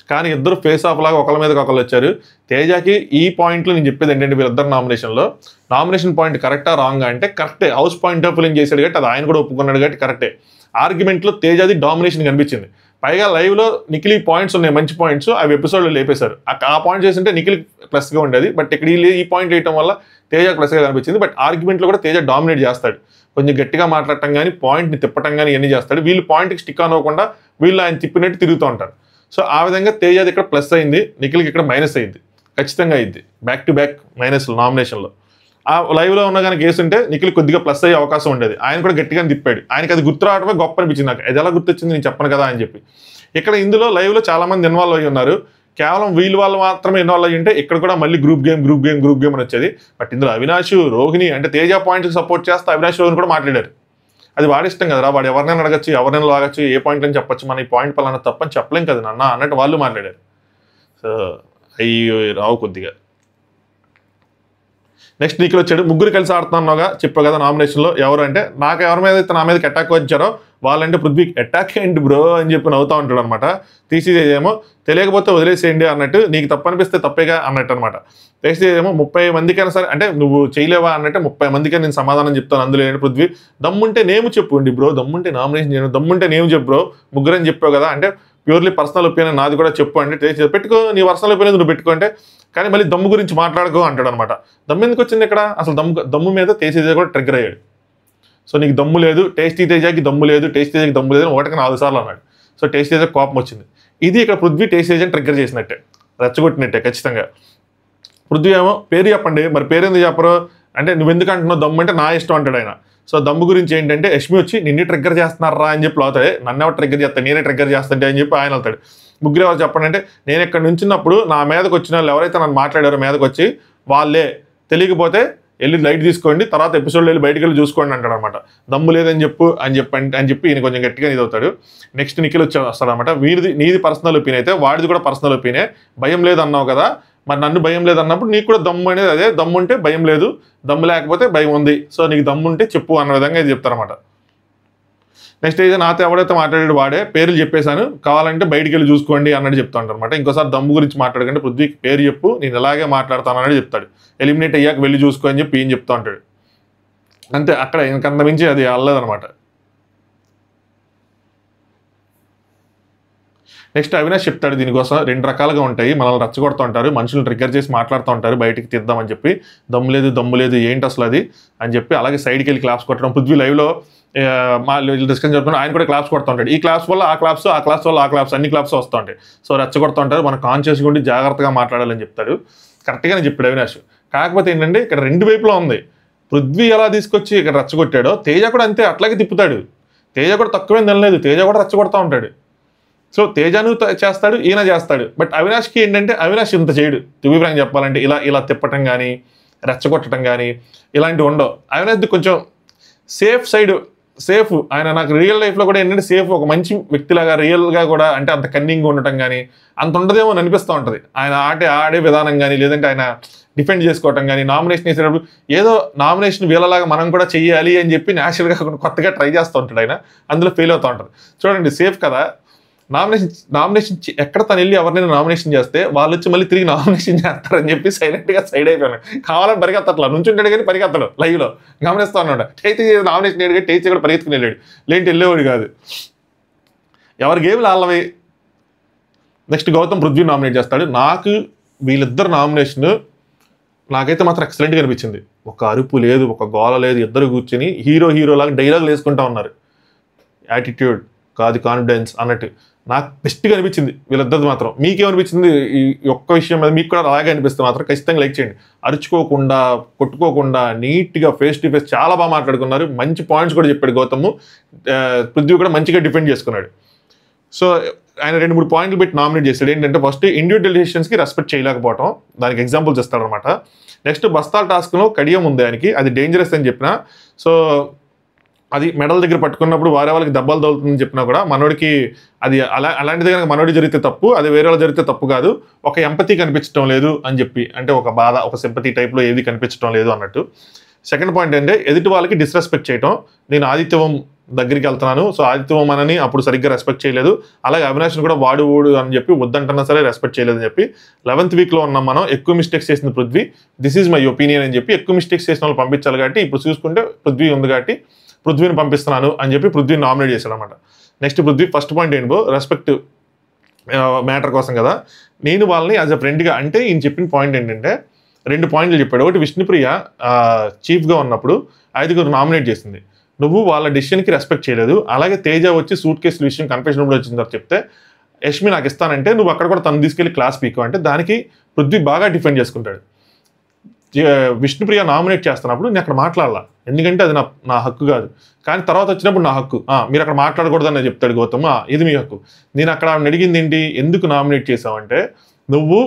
కానీ ఇద్దరు ఫేస్ ఆఫ్ లాగా ఒకళ్ళ మీదకి ఒకళ్ళు వచ్చారు. తేజాకి ఈ పాయింట్లో నేను చెప్పేది ఏంటంటే, వీళ్ళిద్దరు నామినేషన్ పాయింట్ కరెక్టా రాంగా అంటే కరెక్టే. హౌస్ పాయింట్ ఆఫ్ వ్యూలో చేశాడు కాబట్టి అది ఆయన కూడా ఒప్పుకున్నాడు కాబట్టి కరెక్టే. ఆర్గ్యుమెంట్లో తేజాది డామినేషన్ కనిపించింది. పైగా లైవ్లో నిఖిల్ పాయింట్స్ ఉన్నాయి, మంచి పాయింట్స్, అవి ఎపిసోడ్లో లేపేశారు. ఆ పాయింట్ చేస్తుంటే నిఖిల్ ప్లస్గా ఉండేది, బట్ ఇక్కడ ఈ పాయింట్ వేయడం వల్ల తేజ ప్లస్గా కనిపించింది. బట్ ఆర్గ్యుమెంట్లో కూడా తేజ డామినేట్ చేస్తాడు, కొంచెం గట్టిగా మాట్లాడటం కానీ పాయింట్ని తిప్పటం కానీ ఇవన్నీ చేస్తాడు. వీళ్ళు పాయింట్కి స్టిక్ అవ్వకుండా వీళ్ళు ఆయన తిప్పినట్టు తిరుగుతూ ఉంటారు. సో ఆ విధంగా తేజాది ఇక్కడ ప్లస్ అయింది, నిఖిల్కి ఇక్కడ మైనస్ అయింది, ఖచ్చితంగా అయింది. బ్యాక్ టు బ్యాక్ మైనస్ నామినేషన్లో. ఆ లైవ్లో ఉన్న కానీ కేసు ఉంటే నిఖిల్ కొద్దిగా ప్లస్ అయ్యే అవకాశం ఉండేది. ఆయన కూడా గట్టిగా తిప్పాడు, ఆయనకి అది గుర్తు రావడమే గొప్ప అనిపించింది నాకు. అది ఎలా గుర్తొచ్చింది నేను చెప్పను కదా అని చెప్పి. ఇక్కడ ఇందులో లైవ్లో చాలా మంది ఇన్వాల్వ్ అయ్యి ఉన్నారు, కేవలం వీళ్ళు వాళ్ళు మాత్రమే ఇన్వాల్వ్ అయ్యి ఉంటే ఇక్కడ కూడా మళ్ళీ గ్రూప్ గేమ్ అని వచ్చేది. బట్ ఇందులో అవినాష్, రోహిణి అంటే తేజ పాయింట్కి సపోర్ట్ చేస్తే అవినాష్, రోహిణి కూడా మాట్లాడారు. అది వాడి ఇష్టం కదరా, వాడు ఎవరినైనా అడగచ్చు, ఎవరైనా లాగచ్చు, ఏ పాయింట్ అని చెప్పచ్చు, మన ఈ పాయింట్ పలానా తప్పని చెప్పలేం కదా నాన్న అన్నట్టు వాళ్ళు మాట్లాడారు. సో అయ్యో రావు కొద్దిగా. నెక్స్ట్ నీకు వచ్చాడు, ముగ్గురు కలిసి ఆడుతున్నావుగా చెప్పావు కదా నామినేషన్లో ఎవరు అంటే, నాకు ఎవరి మీద అయితే నా మీదకి అటాక్ వచ్చారో వాళ్ళంటే పృథ్వీ. అటాక్ ఏంటి బ్రో అని చెప్పి నవ్వుతూ ఉంటాడు అనమాట. తీసేదేమో తెలియకపోతే వదిలేసేయండి అన్నట్టు, నీకు తప్పనిపిస్తే తప్పేగా అన్నట్టు అనమాట. తీసేదేమో 30 మందికైనా సరే అంటే నువ్వు చేయలేవా అన్నట్టే 30 మందికైనా నేను సమాధానం చెప్తాను, అందులో ఏంటి పృథ్వీ దమ్ముంటే నేము చెప్పండి బ్రో, దమ్ముంటే నామినేషన్ చేయను, దమ్ముంటే నేము చెప్పు బ్రో, ముగ్గురని చెప్పావు కదా అంటే ప్యూర్లీ పర్సనల్ ఒపీనియన్ నాది కూడా చెప్పు అంటే పెట్టుకో, నీ పర్సనల్ ఒపీనియన్ నువ్వు పెట్టుకుంటే కానీ మళ్ళీ దమ్ము గురించి మాట్లాడుకో అంటాడు అనమాట. దమ్ము ఎందుకు వచ్చింది ఇక్కడ అసలు? దమ్ము మీద తేజ కూడా ట్రిగ్గర్ అయ్యాడు. సో నీకు దమ్ము లేదు, టేస్టీ తేజకి దమ్ము లేదు, టేస్టీ తేజకి దమ్ము లేదు అని 4 సార్లు అన్నాడు. సో టేస్టీ తేజకి కోపం వచ్చింది. ఇది ఇక్కడ పృథ్వీ టేస్టీ తేజని ట్రిగ్గర్ చేసినట్టే, రెచ్చగొట్టినట్టే ఖచ్చితంగా. పృథ్వీ ఏమో పేరు చెప్పండి, మరి పేరు ఎందుకు చెప్పరు అంటే నువ్వు ఎందుకు అంటున్నావు దమ్ము అంటే నా ఇష్టం అంటాడు ఆయన. సో దమ్ము గురించి ఏంటంటే యష్మి వచ్చి నిన్నే ట్రిగ్గర్ చేస్తున్నారా అని చెప్పి అవుతాడు, నన్ను ఎవరు ట్రిగ్గర్ చేస్తాను, నేనే ట్రిగ్గర్ చేస్తాంటే అని చెప్పి ఆయన వెళ్తాడు. ముగ్గురు ఎవరు చెప్పండి అంటే, నేను ఇక్కడ నుంచినప్పుడు నా మీదకి వచ్చిన వాళ్ళు ఎవరైతే నన్ను మాట్లాడారో మీదకి వచ్చి వాళ్ళే, తెలియకపోతే వెళ్ళి లైట్ తీసుకోండి, తర్వాత ఎపిసోడ్లో వెళ్ళి బయటకు వెళ్ళి చూసుకోండి అంటాడు అనమాట. దమ్ము లేదని చెప్పి ఈయన కొంచెం గట్టిగా ఇది అవుతాడు. నెక్స్ట్ నిఖిల్ వస్తాడు అనమాట. నీది పర్సనల్ ఒపీనియన్ అయితే వాడిది కూడా పర్సనల్ ఒపీనియన్, భయం లేదు అన్నావు కదా, మరి నన్ను భయం లేదు అన్నప్పుడు నీకు కూడా దమ్ము అనేది అదే, దమ్ము ఉంటే భయం లేదు, దమ్ము లేకపోతే భయం ఉంది, సో నీకు దమ్ము ఉంటే చెప్పు అన్న విధంగా ఇది చెప్తారనమాట. నెక్స్ట్ అయితే నాతో ఎవడైతే మాట్లాడాడు వాడే, పేర్లు చెప్పేశాను, కావాలంటే బయటికి వెళ్ళి చూసుకోండి అన్నట్టు చెప్తా ఉంటారు అనమాట. ఇంకోసారి దమ్ము గురించి మాట్లాడకంటే పృథ్వీకి పేరు చెప్పు, నేను ఎలాగే మాట్లాడతాను అన్నట్టు చెప్తాడు. ఎలిమినేట్ అయ్యాక వెళ్ళి చూసుకో అని చెప్పి ఏం చెప్తా ఉంటాడు. అంతే, అక్కడ ఇంకంత మించి అది అల్లదనమాట. నెక్స్ట్ అవినాష్ చెప్తాడు, దీనికోసం 2 రకాలుగా ఉంటాయి, మనల్ని రచ్చగొడుతూ ఉంటారు, మనుషులను ట్రిగ్గర్ చేసి మాట్లాడుతూ ఉంటారు, బయటికి తీద్దామని చెప్పి దమ్ము లేదు ఏంటి అసలు అది అని చెప్పి అలాగే సైడ్కి వెళ్ళి క్లాప్స్ కొట్టడం. పృథ్వీ లైవ్లో డిస్కషన్ చెప్తున్నాడు, ఆయన కూడా క్లాప్స్ కొడుతూ ఉంటాడు. ఈ క్లాప్స్ వల్ల ఆ క్లాప్స్, ఆ క్లాప్స్ వల్ల ఆ క్లాప్స్, అన్ని క్లాప్స్ వస్తూ ఉంటాయి. సో రెచ్చగొడుతూ ఉంటారు, మనం కాన్షియస్గా ఉండి జాగ్రత్తగా మాట్లాడాలని చెప్తాడు. కరెక్ట్గానే చెప్పాడు అవినాష్. కాకపోతే ఏంటంటే ఇక్కడ 2 వైపులో ఉంది. పృథ్వీ ఎలా తీసుకొచ్చి ఇక్కడ రెచ్చగొట్టాడో తేజ కూడా అంతే అట్లాగే తిప్పుతాడు. తేజ కూడా తక్కువేం తినలేదు, తేజ కూడా రెచ్చగొడతా ఉంటాడు. సో తేజను చేస్తాడు, ఈయన చేస్తాడు. బట్ అవినాష్కి ఏంటంటే అవినాష్ ఇంత చేయడు. దివ్యప్రాయం చెప్పాలంటే ఇలా తిప్పటం కానీ రెచ్చగొట్టడం కానీ ఇలాంటివి ఉండవు. అవినాష్ది కొంచెం సేఫ్. ఆయన నాకు రియల్ లైఫ్లో కూడా ఏంటంటే సేఫ్, ఒక మంచి వ్యక్తిలాగా రియల్గా కూడా అంటే అంత కన్నింగ్గా ఉండటం కానీ అంత ఉండదేమో అని అనిపిస్తూ ఉంటుంది. ఆయన ఆడే విధానం కానీ, లేదంటే ఆయన డిఫెండ్ చేసుకోవటం కానీ, నామినేషన్ వేసేటప్పుడు ఏదో నామినేషన్ వీళ్ళలాగా మనం కూడా చెయ్యాలి అని చెప్పి న్యాచురల్గా కొత్తగా ట్రై చేస్తూ ఉంటాడు ఆయన, అందులో ఫెయిల్ అవుతూ ఉంటారు. చూడండి సేఫ్ కదా, నామినేషన్ ఎక్కడ తను వెళ్ళి ఎవరినైనా నామినేషన్ చేస్తే వాళ్ళు వచ్చి మళ్ళీ తిరిగి నామినేషన్ చేస్తారని చెప్పి సైలెంట్గా సైడ్ అయిపోయాను. కావాలని పరిగెత్తట్లా, నుంచుంటాడు కానీ పరిగెత్తడు, లైవ్లో గమనిస్తూ ఉన్నాడు. టేస్ట్ నామినేషన్ అయ్యాడు, టేస్ట్ కూడా పరిగెత్తుకుని వెళ్ళాడు, లేంటి వెళ్ళేవాడు కాదు. ఎవరి గేమ్లు వాళ్ళవి. నెక్స్ట్ గౌతమ్ పృథ్వీ నామినేట్ చేస్తాడు. నాకు వీళ్ళిద్దరు నామినేషన్ నాకైతే మాత్రం ఎక్సలెంట్గా అనిపించింది. ఒక అరుపు లేదు, ఒక గోల లేదు, ఇద్దరు కూర్చొని హీరోలాగా డైలాగులు వేసుకుంటూ ఉన్నారు. యాటిట్యూడ్, కాదు కాన్ఫిడెన్స్ అన్నట్టు నాకు బెస్ట్గా అనిపించింది వీళ్ళిద్దరిది మాత్రం. మీకేమనిపించింది ఈ ఒక్క విషయం మీద? మీకు కూడా అలాగే అనిపిస్తే మాత్రం ఖచ్చితంగా లైక్ చేయండి. అరుచుకోకుండా, కొట్టుకోకుండా, నీట్గా ఫేస్ టు ఫేస్ చాలా బాగా మాట్లాడుకున్నారు. మంచి పాయింట్స్ కూడా చెప్పాడు గౌతమ్. పృథ్వీ కూడా మంచిగా డిఫెండ్ చేసుకున్నాడు. సో ఆయన 2-3 పాయింట్లు పెట్టి నామినేట్ చేశాడు. ఏంటంటే ఫస్ట్ ఇండివిజువల్ డెసిషన్స్కి రెస్పెక్ట్ చేయలేకపోవడం, దానికి ఎగ్జాంపుల్స్ ఇస్తాడనమాట. నెక్స్ట్ బస్తాల్ టాస్క్లో కడియం ఉంది ఆయనకి, అది డేంజరస్ అని చెప్పిన. సో అది మెడల్ దగ్గర పట్టుకున్నప్పుడు వేరే వాళ్ళకి దెబ్బలు తగులుతుందని చెప్పినా కూడా మనోడికి అది అలాంటిది కనుక మనోడి జరిగితే తప్పు, అది వేరే వాళ్ళు జరిగితే తప్పు కాదు. ఒక ఎంపతి కనిపించడం లేదు అని చెప్పి, అంటే ఒక బాధ, ఒక సింపతి టైప్లో ఏది కనిపించడం లేదు అన్నట్టు. సెకండ్ పాయింట్ అంటే ఎదుటి వాళ్ళకి డిస్రెస్పెక్ట్ చేయటం. నేను ఆదిత్యవం దగ్గరికి వెళ్తున్నాను, సో ఆదిత్యవం అని అప్పుడు సరిగ్గా రెస్పెక్ట్ చేయలేదు. అలాగే అవినాష్ని కూడా వాడు అని చెప్పి వద్దంటున్నా సరే రెస్పెక్ట్ చేయలేదు అని చెప్పి 11th వీక్లో ఉన్నాం మనం. ఎక్కువ మిస్టేక్స్ చేసింది Prithvi, this is my opinion అని చెప్పి ఎక్కువ మిస్టేక్స్ చేసిన వాళ్ళు పంపించాలి కాబట్టి ఇప్పుడు చూసుకుంటే పృథ్వీ ఉంది కాబట్టి పృథ్వీని పంపిస్తున్నాను అని చెప్పి పృథ్వీని నామినేట్ చేశాడు అనమాట. నెక్స్ట్ పృథ్వీ ఫస్ట్ పాయింట్ ఏంటో రెస్పెక్ట్ మ్యాటర్ కోసం కదా, నేను వాళ్ళని యాజ్ అ ఫ్రెండ్గా, అంటే ఈయన చెప్పిన పాయింట్ ఏంటంటే 2 పాయింట్లు చెప్పాడు. ఒకటి, విష్ణుప్రియ చీఫ్గా ఉన్నప్పుడు 5గురు నామినేట్ చేసింది, నువ్వు వాళ్ళ డెసిషన్కి రెస్పెక్ట్ చేయలేదు. అలాగే తేజ వచ్చి సూట్ కేసుల విషయం కన్ఫెషన్ రూమ్లో వచ్చిన తర్వాత చెప్తే యష్మి నాకు ఇస్తానంటే నువ్వు అక్కడ కూడా తను తీసుకెళ్ళి క్లాస్ పీకు అంటే దానికి పృథ్వీ బాగా డిఫెండ్ చేసుకుంటాడు. విష్ణుప్రియ నామినేట్ చేస్తున్నప్పుడు నేను అక్కడ మాట్లాడాల, ఎందుకంటే అది నా హక్కు కాదు, కానీ తర్వాత వచ్చినప్పుడు నా హక్కు, మీరు అక్కడ మాట్లాడకూడదని చెప్తాడు గౌతమ్, ఇది మీ హక్కు. నేను అక్కడ అడిగింది ఏంటి, ఎందుకు నామినేట్ చేసావంటే నువ్వు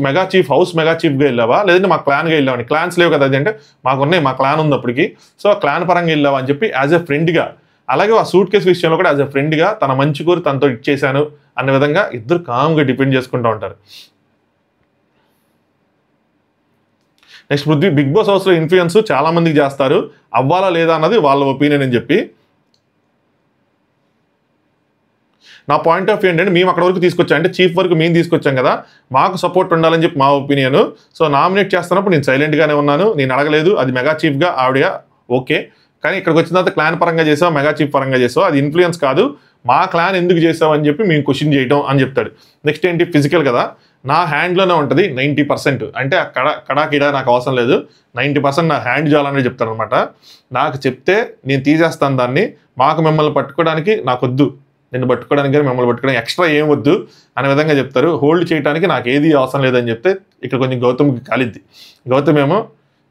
మెగా చీఫ్ హౌస్ మెగా చీఫ్గా వెళ్ళావా లేదంటే మా క్లాన్గా వెళ్ళావని. క్లాన్స్ లేవు కదా, అది అంటే మాకున్నాయి, మా క్లాన్ ఉంది అప్పటికి, సో ఆ క్లాన్ పరంగా వెళ్ళావా అని చెప్పి యాజ్ ఎ ఫ్రెండ్గా, అలాగే ఆ సూట్ కేసు విషయంలో కూడా యాజ్ ఎ ఫ్రెండ్గా తన మంచి కోరి తనతో ఇచ్చేసాను అన్న విధంగా ఇద్దరు కామ్గా డిపెండ్ చేసుకుంటూ ఉంటారు. నెక్స్ట్ పృథ్వీ, బిగ్ బాస్ హౌస్లో ఇన్ఫ్లుయెన్స్ చాలా మందికి చేస్తారు, అవ్వాలా లేదా అన్నది వాళ్ళ ఒపీనియన్ అని చెప్పి. నా పాయింట్ ఆఫ్ వ్యూ ఏంటంటే మేము అక్కడ వరకు తీసుకొచ్చాం, అంటే చీఫ్ వరకు మేము తీసుకొచ్చాం కదా, మాకు సపోర్ట్ ఉండాలని చెప్పి మా ఒపీనియన్. సో నామినేట్ చేస్తున్నప్పుడు నేను సైలెంట్గానే ఉన్నాను, నేను అడగలేదు, అది మెగా చీఫ్గా ఆవిడ ఓకే, కానీ ఇక్కడికి వచ్చిన తర్వాత క్లాన్ పరంగా చేసావు, మెగా చీఫ్ పరంగా చేసావు, అది ఇన్ఫ్లుయెన్స్ కాదు, మా క్లాన్ ఎందుకు చేసావు అని చెప్పి మేము క్వశ్చన్ చేయటం అని చెప్తాడు. నెక్స్ట్ ఏంటి, ఫిజికల్ కదా, నా హ్యాండ్లోనే ఉంటుంది 90%, అంటే కడాకిడా నాకు అవసరం లేదు, 90% నా హ్యాండ్ చాలని చెప్తాడు అనమాట. నాకు చెప్తే నేను తీసేస్తాను దాన్ని, మాకు మిమ్మల్ని పట్టుకోవడానికి నాకు వద్దు, నిన్ను పట్టుకోవడానికి కానీ మిమ్మల్ని పట్టుకోవడానికి ఎక్స్ట్రా ఏం వద్దు అనే విధంగా చెప్తారు. హోల్డ్ చేయడానికి నాకు ఏది అవసరం లేదని చెప్తే ఇక్కడ కొంచెం గౌతమ్కి కాలిద్ది. గౌతమ్ ఏమో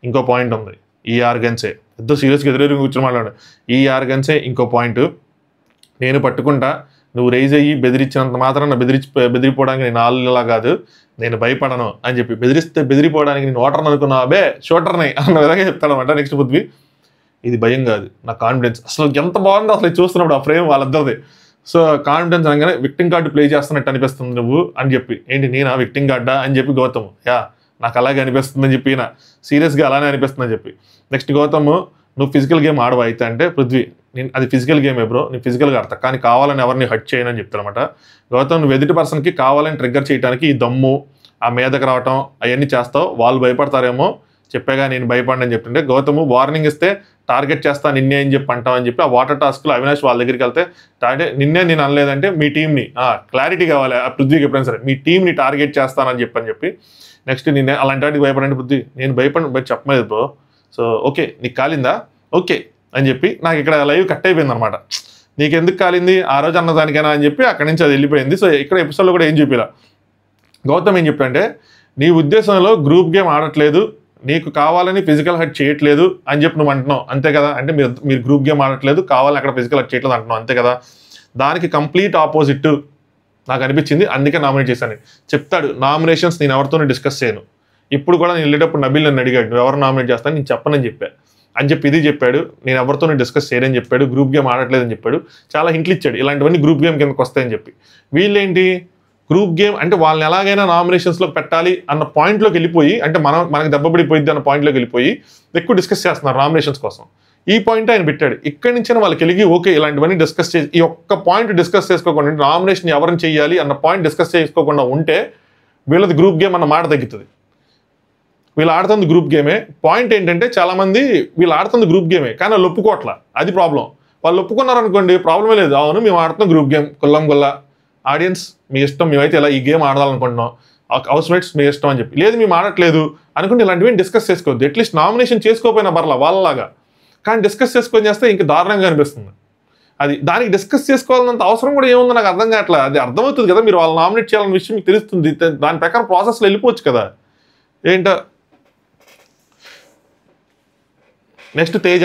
ఇంకో పాయింట్ ఉంది, ఈ ఆర్గన్సే, ఇద్దరు సీరియస్గా ఎదురు కూర్చొని మాట్లాడు, ఈ ఆర్గన్సే ఇంకో పాయింట్, నేను పట్టుకుంటా, నువ్వు రైజ్ అయ్యి బెదిరించినంత మాత్రం బెదిరిపోవడానికి నేను ఆల్లా కాదు, నేను భయపడను అని చెప్పి, బెదిరిపోవడానికి నేను ఓటర్ని అనుకున్నా అబే షూటర్ని అన్న విధంగా చెప్తాడనమాట. నెక్స్ట్ పృథ్వీ, ఇది భయం కాదు, నా కాన్ఫిడెన్స్. అసలు ఎంత బాగుందో అసలు చూస్తున్నప్పుడు ఆ ఫ్రేమ్ వాళ్ళిద్దరిది. సో కాన్ఫిడెన్స్ అనగానే విక్టింగ్ కార్డు ప్లే చేస్తున్నట్టు అనిపిస్తుంది నువ్వు అని చెప్పి, ఏంటి నేనా విక్టింగ్ కార్డా అని చెప్పి గౌతమ్, నాకు అలాగే అనిపిస్తుంది అని చెప్పి, సీరియస్గా అలానే అనిపిస్తుంది అని చెప్పి. నెక్స్ట్ గౌతమ్, నువ్వు ఫిజికల్ గేమ్ ఆడవా అయితే అంటే పృథ్వీ, నేను అది ఫిజికల్ గేమే బ్రో, నేను ఫిజికల్గా ఆడతా, కానీ కావాలని ఎవరిని హట్ చేయను అని చెప్తానమాట. గౌతమ్, నువ్వు ఎదుటి పర్సన్కి కావాలని ట్రిగ్గర్ చేయడానికి ఈ దమ్ము, ఆ మీదకి రావటం అవన్నీ చేస్తావు, వాళ్ళు భయపడతారేమో, చెప్పాగా నేను భయపడని అని చెప్తుంటే గౌతమ్ వార్నింగ్ ఇస్తే టార్గెట్ చేస్తా నిన్నే అని చెప్పి అంటామని చెప్పి ఆ వాటర్ టాస్క్లో అవినాష్ వాళ్ళ దగ్గరికి వెళ్తే నిన్నే నేను అనలేదంటే మీ టీంని క్లారిటీ కావాలి ఆ పృథ్వీకి ఎప్పుడైనా సరే, మీ టీంని టార్గెట్ చేస్తానని చెప్పి. నెక్స్ట్ నేను అలాంటి వాటికి భయపడండి పృథ్వీ, నేను భయపడి చెప్పలేదు బ్రో, సో ఓకే నీకు కాలిందా ఓకే అని చెప్పి నాకు ఇక్కడ లైవ్ కట్ అయిపోయింది అనమాట. నీకు ఎందుకు కాలింది ఆ రోజు అన్నదానికైనా అని చెప్పి అక్కడి నుంచి అది వెళ్ళిపోయింది. సో ఇక్కడ ఎపిసోడ్లో కూడా ఏం చెప్పిలా. గౌతమ్ ఏం చెప్పాడంటే, నీ ఉద్దేశంలో గ్రూప్ గేమ్ ఆడట్లేదు, నీకు కావాలని ఫిజికల్ హట్ చేయట్లేదు అని చెప్పి నువ్వు అంటున్నావు అంతే కదా, అంటే మీరు గ్రూప్ గేమ్ ఆడట్లేదు, కావాలని అక్కడ ఫిజికల్ హట్ చేయట్లేదు అంటున్నావు అంతే కదా. దానికి కంప్లీట్ ఆపోజిట్ నాకు అనిపించింది, అందుకే నామినేట్ చేశాను. చెప్తాడు నామినేషన్స్ నేను ఎవరితోనే డిస్కస్ చేయను, ఇప్పుడు కూడా నేను వెళ్ళేటప్పుడు నబిల్ నన్ను అడిగాడు నువ్వు ఎవరు నామినేట్ చేస్తాను, నేను చెప్పనని చెప్పాను అని చెప్పి ఇది చెప్పాడు. నేను ఎవరితోనే డిస్కస్ చేయనని చెప్పాడు, గ్రూప్ గేమ్ ఆడట్లేదని చెప్పాడు, చాలా హింట్లు ఇచ్చాడు ఇలాంటివన్నీ గ్రూప్ గేమ్ కిందకి వస్తాయని చెప్పి. వీళ్ళేంటి గ్రూప్ గేమ్ అంటే వాళ్ళని ఎలాగైనా నామినేషన్స్లో పెట్టాలి అన్న పాయింట్లోకి వెళ్ళిపోయి, అంటే మనకు దెబ్బపడిపోయింది అన్న పాయింట్లోకి వెళ్ళిపోయి ఎక్కువ డిస్కస్ చేస్తున్నారు నామినేషన్స్ కోసం. ఈ పాయింట్ ఆయన పెట్టాడు, ఇక్కడి నుంచి వాళ్ళకి వెళ్ళి ఓకే ఇలాంటివన్నీ డిస్కస్ చేసి ఈ ఒక్క పాయింట్ డిస్కస్ చేసుకోకుండా నామినేషన్ ఎవరిని చేయాలి అన్న పాయింట్ డిస్కస్ చేసుకోకుండా ఉంటే వీళ్ళది గ్రూప్ గేమ్ అన్న మాట తగ్గుతుంది. వీళ్ళు ఆడుతుంది గ్రూప్ గేమే. పాయింట్ ఏంటంటే చాలామంది వీళ్ళు ఆడుతుంది గ్రూప్ గేమే కానీ వాళ్ళు ఒప్పుకోవట్లా, అది ప్రాబ్లం. వాళ్ళు ఒప్పుకున్నారనుకోండి ప్రాబ్లమే లేదు, అవును మేము ఆడుతున్నాం గ్రూప్ గేమ్ కుల్లం గుల్లా, ఆడియన్స్ మీ ఇష్టం, మేమైతే ఇలా ఈ గేమ్ ఆడాలనుకుంటున్నాం, హౌస్ మేట్స్ మీ ఇష్టం అని చెప్పి, లేదు మేము ఆడట్లేదు అనుకుంటే ఇలాంటివి డిస్కస్ చేసుకోవద్దు. అట్లీస్ట్ నామినేషన్ చేసుకోకపోయినా బర్లా వాళ్ళలాగా, కానీ డిస్కస్ చేసుకొని చేస్తే ఇంకా దారుణంగా అనిపిస్తుంది. అది దానికి డిస్కస్ చేసుకోవాలన్నంత అవసరం కూడా ఏముందో నాకు అర్థం కావట్లా. అది అర్థమవుతుంది కదా, మీరు వాళ్ళు నామినేట్ చేయాలన్న విషయం మీకు తెలుస్తుంది, దాని ప్రకారం ప్రాసెస్లో వెళ్ళిపోవచ్చు కదా. ఏంటో నెక్స్ట్ తేజ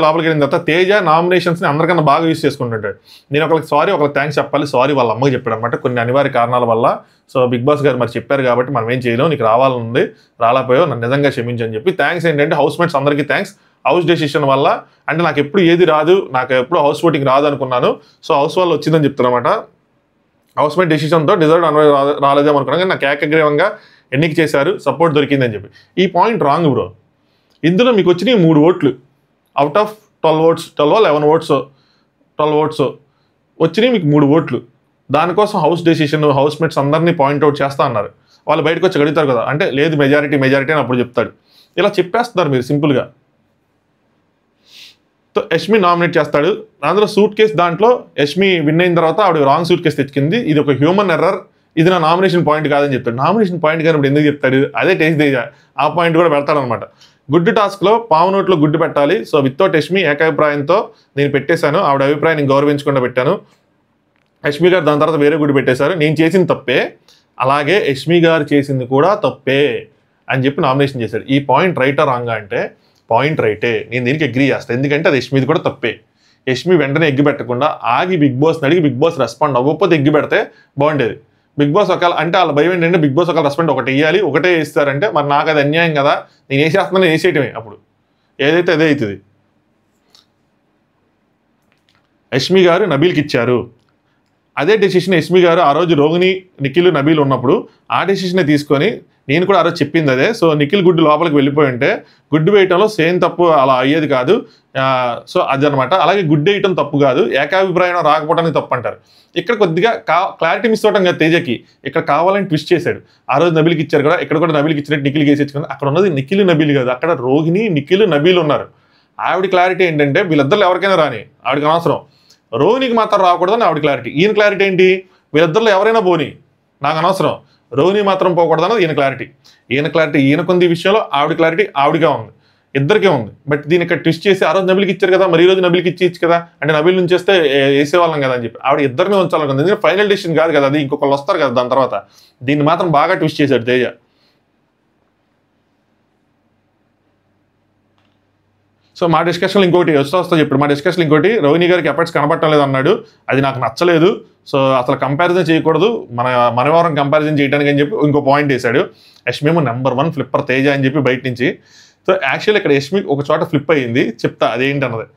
లోపలికి వెళ్ళిన తర్వాత తేజ నామినేషన్స్ని అందరికన్నా బాగా యూస్ చేసుకుంటుంటాడు. నేను ఒకరికి థ్యాంక్స్ చెప్పాలి, సారీ వాళ్ళ అమ్మకి చెప్పాడు అనమాట కొన్ని అనివార్య కారణాల వల్ల. సో బిగ్ బాస్ గారు మరి చెప్పారు కాబట్టి మనం ఏం చేయలేం, నీకు రావాలనుంది రాలేకపోయావు, నన్ను నిజంగా క్షమించని చెప్పి థ్యాంక్స్. ఏంటంటే హౌస్ మేట్స్ అందరికీ థ్యాంక్స్, హౌస్ డెసిషన్ వల్ల. అంటే నాకు ఎప్పుడు ఏది రాదు, నాకు ఎప్పుడు హౌస్ ఓటింగ్ రాదు అనుకున్నాను, సో హౌస్ వల్ల వచ్చిందని చెప్తారనమాట. హౌస్ మేట్ డెసిషన్తో డిజర్వ్ రాలేదేమో అనుకున్నాను, కానీ నాకు ఏకగ్రీవంగా ఎన్నిక చేశారు, సపోర్ట్ దొరికిందని చెప్పి. ఈ పాయింట్ రాంగ్ బ్రో. ఇందులో మీకు వచ్చినాయి 3 ఓట్లు అవుట్ ఆఫ్ 12 ఓట్స్, 12 ఓట్స్ వచ్చినాయి మీకు 3 ఓట్లు. దానికోసం హౌస్ డెసిషన్ హౌస్ మేట్స్ అందరినీ పాయింట్అవుట్ చేస్తా అన్నారు. వాళ్ళు బయటకు వచ్చి అడుగుతారు కదా, అంటే లేదు మెజారిటీ అని అప్పుడు చెప్తాడు. ఇలా చెప్పేస్తున్నారు మీరు సింపుల్గా. సో యష్మి నామినేట్ చేస్తాడు, అందులో సూట్ కేసు దాంట్లో యష్మి విన్ అయిన తర్వాత ఆవిడ రాంగ్ సూట్ కేసు తెచ్చుకుంది, ఇది ఒక హ్యూమన్ ఎర్రర్, ఇది నా నామినేషన్ పాయింట్ కాదని చెప్తాడు. నామినేషన్ పాయింట్ కానీ ఇప్పుడు ఎందుకు చెప్తాడు, అదే టేస్ట్ తేజ ఆ పాయింట్ కూడా పెడతాడనమాట. గుడ్డు టాస్క్లో పావు నోట్లో గుడ్డు పెట్టాలి, సో వితౌట్ యష్మి ఏకాభిప్రాయంతో నేను పెట్టేశాను, ఆవిడ అభిప్రాయం నేను గౌరవించకుండా పెట్టాను. యష్మి గారు దాని తర్వాత వేరే గుడ్డు పెట్టేశారు, నేను చేసింది తప్పే, అలాగే యష్మి గారు చేసింది కూడా తప్పే అని చెప్పి నామినేషన్ చేశాడు. ఈ పాయింట్ రైటా రాంగా అంటే పాయింట్ రైటే, నేను దీనికి అగ్రీ చేస్తాను, ఎందుకంటే అది యష్మిది కూడా తప్పే. యష్మి వెంటనే ఎగ్గి పెట్టకుండా ఆగి బిగ్ బాస్ని అడిగి బిగ్ బాస్ రెస్పాండ్ అవ్వకపోతే ఎగ్గి పెడితే బాగుండేది. బిగ్ బాస్ ఒకవేళ అంటే వాళ్ళ భయం ఏంటంటే బిగ్ బాస్ ఒకవేళ రెస్పాండ్ ఒకటి వేయాలి, ఒకటే వేస్తారంటే మరి నాకు అది అన్యాయం కదా, నేను వేసేస్తున్నాను వేసేయటమే, అప్పుడు ఏదైతే అదే అవుతుంది. యష్మి గారు నబీల్కి ఇచ్చారు, అదే డెసిషన్ యష్మి గారు ఆ రోజు రోహిణి నిఖిల్ నబీల్ ఉన్నప్పుడు ఆ డెసిషనే తీసుకొని, నేను కూడా ఆ రోజు చెప్పింది అదే. సో నిఖిల్ గుడ్డు లోపలికి వెళ్ళిపోయి ఉంటే గుడ్డు వేయటంలో సేమ్ తప్పు అలా అయ్యేది కాదు, సో అదనమాట. అలాగే గుడ్డు వేయటం తప్పు కాదు, ఏకాభిప్రాయం రాకపోవడానికి తప్పు అంటారు. ఇక్కడ కొద్దిగా క్లారిటీ మిస్ అవటం కదా తేజకి, ఇక్కడ కావాలని ట్విస్ట్ చేశాడు. ఆ రోజు నబీల్కి ఇచ్చారు కదా, ఇక్కడ కూడా నబీల్కి ఇచ్చినట్టు నిఖిల్కి వేసేసుకుని, అక్కడ ఉన్నది నిఖిల్ నబీల్ కాదు, అక్కడ రోహిణి నిఖిల్ నబీల్ ఉన్నారు. ఆవిడ క్లారిటీ ఏంటంటే వీళ్ళిద్దరు ఎవరికైనా రాని, ఆవిడకి అనవసరం, రోహిణికి మాత్రం రాకూడదని ఆవిడ క్లారిటీ. ఈయన క్లారిటీ ఏంటి, వీళ్ళిద్దరిలో ఎవరైనా పోని నాకు అనవసరం, రోహిణి మాత్రం పోకూడదన్నది ఈయన క్లారిటీ. ఈయనకుంది ఈ విషయంలో, ఆవిడ క్లారిటీ ఆవిడగా ఉంది, ఇద్దరికే ఉంది. బట్ దీని ఇక్కడ ట్విస్ట్ చేసి ఆ రోజు నబీల్కి ఇచ్చారు కదా, మరి ఈ రోజు నబీల్కి ఇచ్చి కదా, అంటే నబీల్ నుంచి వస్తే వేసేవాళ్ళం కదా అని చెప్పి ఆవిడ ఇద్దరిని ఉంచాలనుకుంది. ఎందుకంటే ఫైనల్ డెసిషన్ కాదు కదా అది, ఇంకొకళ్ళు వస్తారు కదా దాని తర్వాత. దీన్ని మాత్రం బాగా ట్విస్ట్ చేశాడు తేజ. సో మా డిస్కషన్లో ఇంకోటి వస్తా చెప్పాడు, మా డిస్కషన్లో ఇంకోటి రోహిణి గారికి ఎఫర్ట్స్ కనబడటం లేదు అన్నాడు, అది నాకు నచ్చలేదు. సో అసలు కంపారిజన్ చేయకూడదు, మనవారం కంపారిజన్ చేయడానికి అని చెప్పి ఇంకో పాయింట్ వేశాడు. యష్మి నెంబర్ 1 ఫ్లిప్పర్ తేజ అని చెప్పి బయట నుంచి. సో యాక్చువల్లీ ఇక్కడ యష్మి ఒక చోట ఫ్లిప్ అయ్యింది, చెప్తా అదేంటి అన్నది.